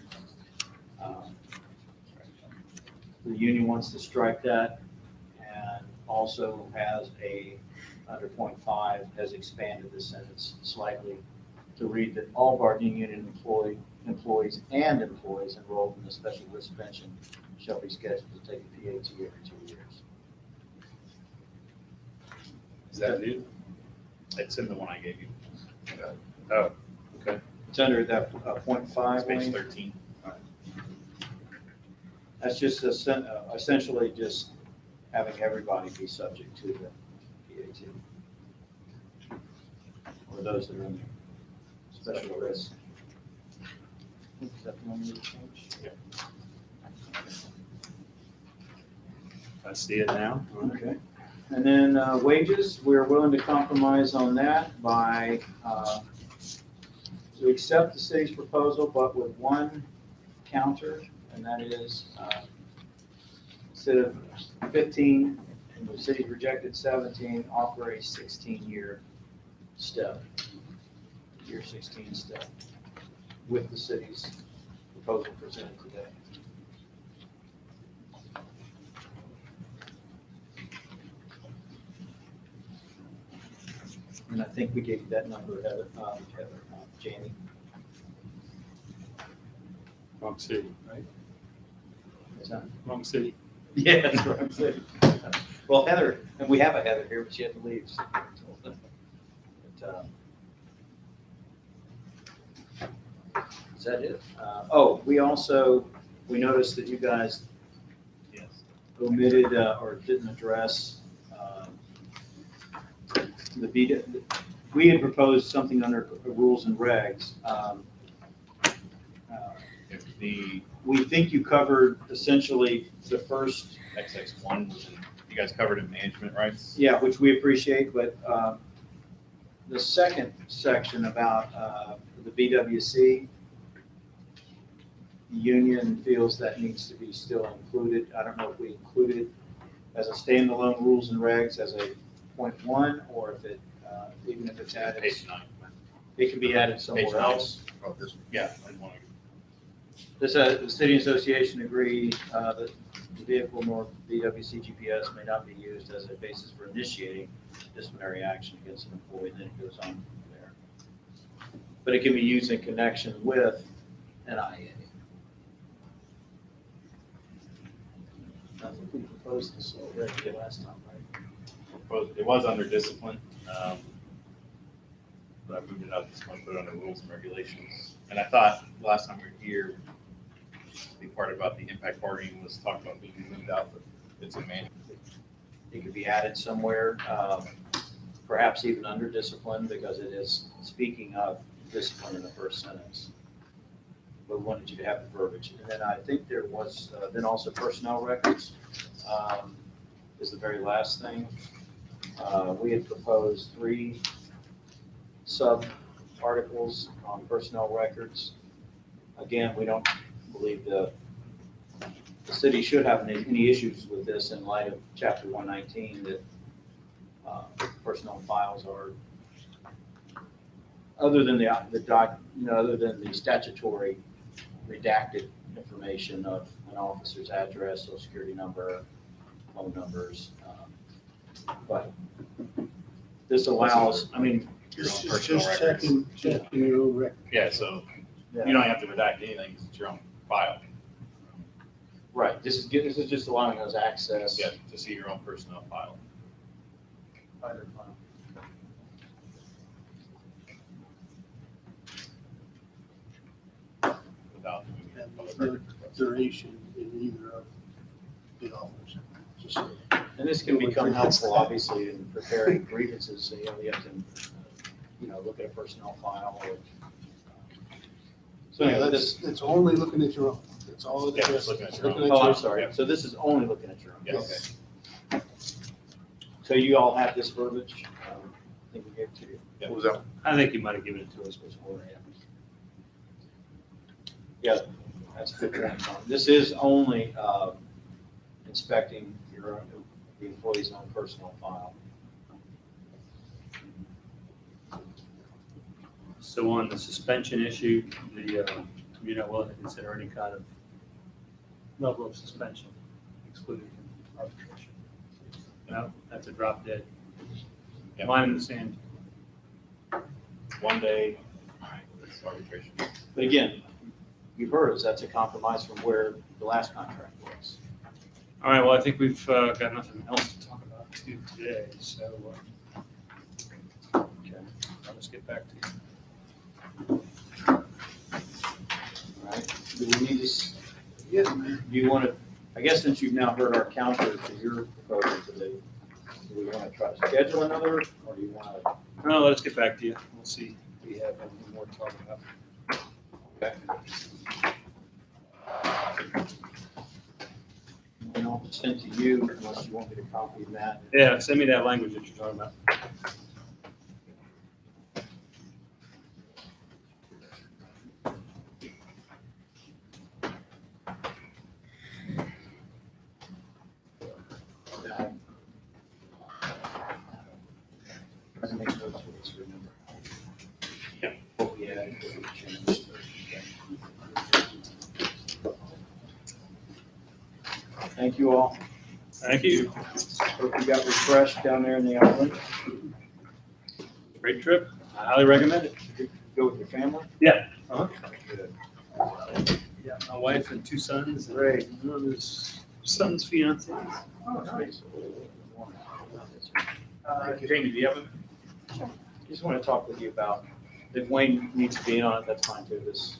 Speaker 3: The union wants to strike that and also has under point 5, has expanded the sentence slightly to read that all bargaining union employees and employees enrolled in the special risk pension shall be scheduled to take a PAT every 2 years.
Speaker 4: Is that new? It's in the one I gave you.
Speaker 1: Oh, okay.
Speaker 3: It's under that point 5.
Speaker 4: It's page
Speaker 3: Wayne.
Speaker 4: 13.
Speaker 3: That's just essentially just having everybody be subject to the PAT. Or those that are in special risk. Is that the one you changed?
Speaker 4: Yeah.
Speaker 1: I see it now.
Speaker 3: Okay. And then wages, we're willing to compromise on that by, to accept the city's proposal, but with one counter, and that is, instead of 15, and the city projected 17, offer a 16-year step, year 16 step, with the city's proposal presented today. And I think we gave you that number, Jamie.
Speaker 1: Wrong city, right?
Speaker 3: Is that-
Speaker 1: Wrong city.
Speaker 3: Yeah, that's what I'm saying. Well, Heather, and we have a Heather here, but she had to leave. So, but, is that it? We noticed that you guys omitted or didn't address the beta. We had proposed something under rules and regs. We think you covered essentially the first,
Speaker 4: XX1, you guys covered in management rights?
Speaker 3: yeah, which we appreciate, but the second section about the BWC, the union feels that needs to be still included. I don't know if we include it as a standalone rules and regs as a .1, or if it, even if it's added,
Speaker 4: Page 9.
Speaker 3: it can be added
Speaker 4: Page
Speaker 3: somewhere
Speaker 4: 9.
Speaker 3: else.
Speaker 2: Oh, this,
Speaker 4: Yeah, I want to.
Speaker 3: This, the city association agreed that the vehicle nor BWC GPS may not be used as a basis for initiating disciplinary action against an employee, and then it goes on from there. But it can be used in connection with an IA. I think we proposed this already last time, right?
Speaker 4: It was under discipline, but I moved it up this month, put it under rules and regulations. And I thought last time we were here, the part about the impact bargaining was talked about being moved out, but it's a manual.
Speaker 3: It could be added somewhere, perhaps even under discipline, because it is speaking of discipline in the first sentence. But we wanted you to have the verbiage. And then I think there was, then also personnel records is the very last thing. We had proposed 3 sub-articles on personnel records. Again, we don't believe the city should have any issues with this in light of chapter 119, that personnel files are, other than other than the statutory redacted information of an officer's address, social security number, phone numbers. But this allows, I mean,
Speaker 7: This is
Speaker 4: personal
Speaker 7: just
Speaker 4: records.
Speaker 7: checking your own record.
Speaker 4: Yeah, so you don't have to redact anything, 'cause it's your own file.
Speaker 3: right, this is just allowing us access.
Speaker 4: Yeah, to see your own personnel file. Without moving it to public
Speaker 7: And
Speaker 4: record.
Speaker 7: the duration in either of the offers. Just so-
Speaker 3: And this can become helpful, obviously, in preparing grievances, so you have to, look at a personnel file or. So
Speaker 7: Yeah,
Speaker 3: anyway,
Speaker 7: that's,
Speaker 3: this,
Speaker 7: it's only looking at your own. That's all it
Speaker 4: Yeah,
Speaker 7: is.
Speaker 4: just looking at
Speaker 7: It's
Speaker 4: your own.
Speaker 7: looking
Speaker 3: oh, I'm
Speaker 7: your-
Speaker 3: sorry, so this is only looking at your own.
Speaker 4: Yes.
Speaker 3: Okay. So you all have this verbiage? I think we gave it to you.
Speaker 4: Yeah.
Speaker 2: what was that?
Speaker 1: I think you might have given it to us before.
Speaker 3: Yeah, that's a good point, Tom. This is only inspecting the employee's own personal file.
Speaker 1: So on the suspension issue, you're not willing to consider any kind of level of suspension excluding arbitration? No, that's a drop dead.
Speaker 4: Yeah.
Speaker 1: Line in the sand.
Speaker 4: 1 day, it's arbitration.
Speaker 3: But again, you've heard us, that's a compromise from where the last contract was.
Speaker 1: All right, well, I think we've got nothing else to talk about today, so okay, I'll just get back to you.
Speaker 3: All right, do we need this?
Speaker 7: Yeah,
Speaker 3: Do you want to, I guess since you've now heard our counter to your proposal today, do we want to try to schedule another, or do you want to?
Speaker 1: No, let us get back to you. We'll see if we have anything more to talk about.
Speaker 3: Okay. And I'll send to you unless you want me to copy that.
Speaker 1: Yeah, send me that language that you're talking about.
Speaker 3: Thank you all.
Speaker 1: Thank you.
Speaker 3: Hope you got refreshed down there in the island.
Speaker 1: Great trip. I highly recommend it.
Speaker 3: Go with your family.
Speaker 1: Uh-huh. Yeah, my wife and 2 sons. and
Speaker 3: Great.
Speaker 1: one of his son's fiancés.
Speaker 3: Oh, nice.
Speaker 6: Jamie, do you have a?
Speaker 3: Just want to talk with you about, if Wayne needs to be in on it, that's fine too. This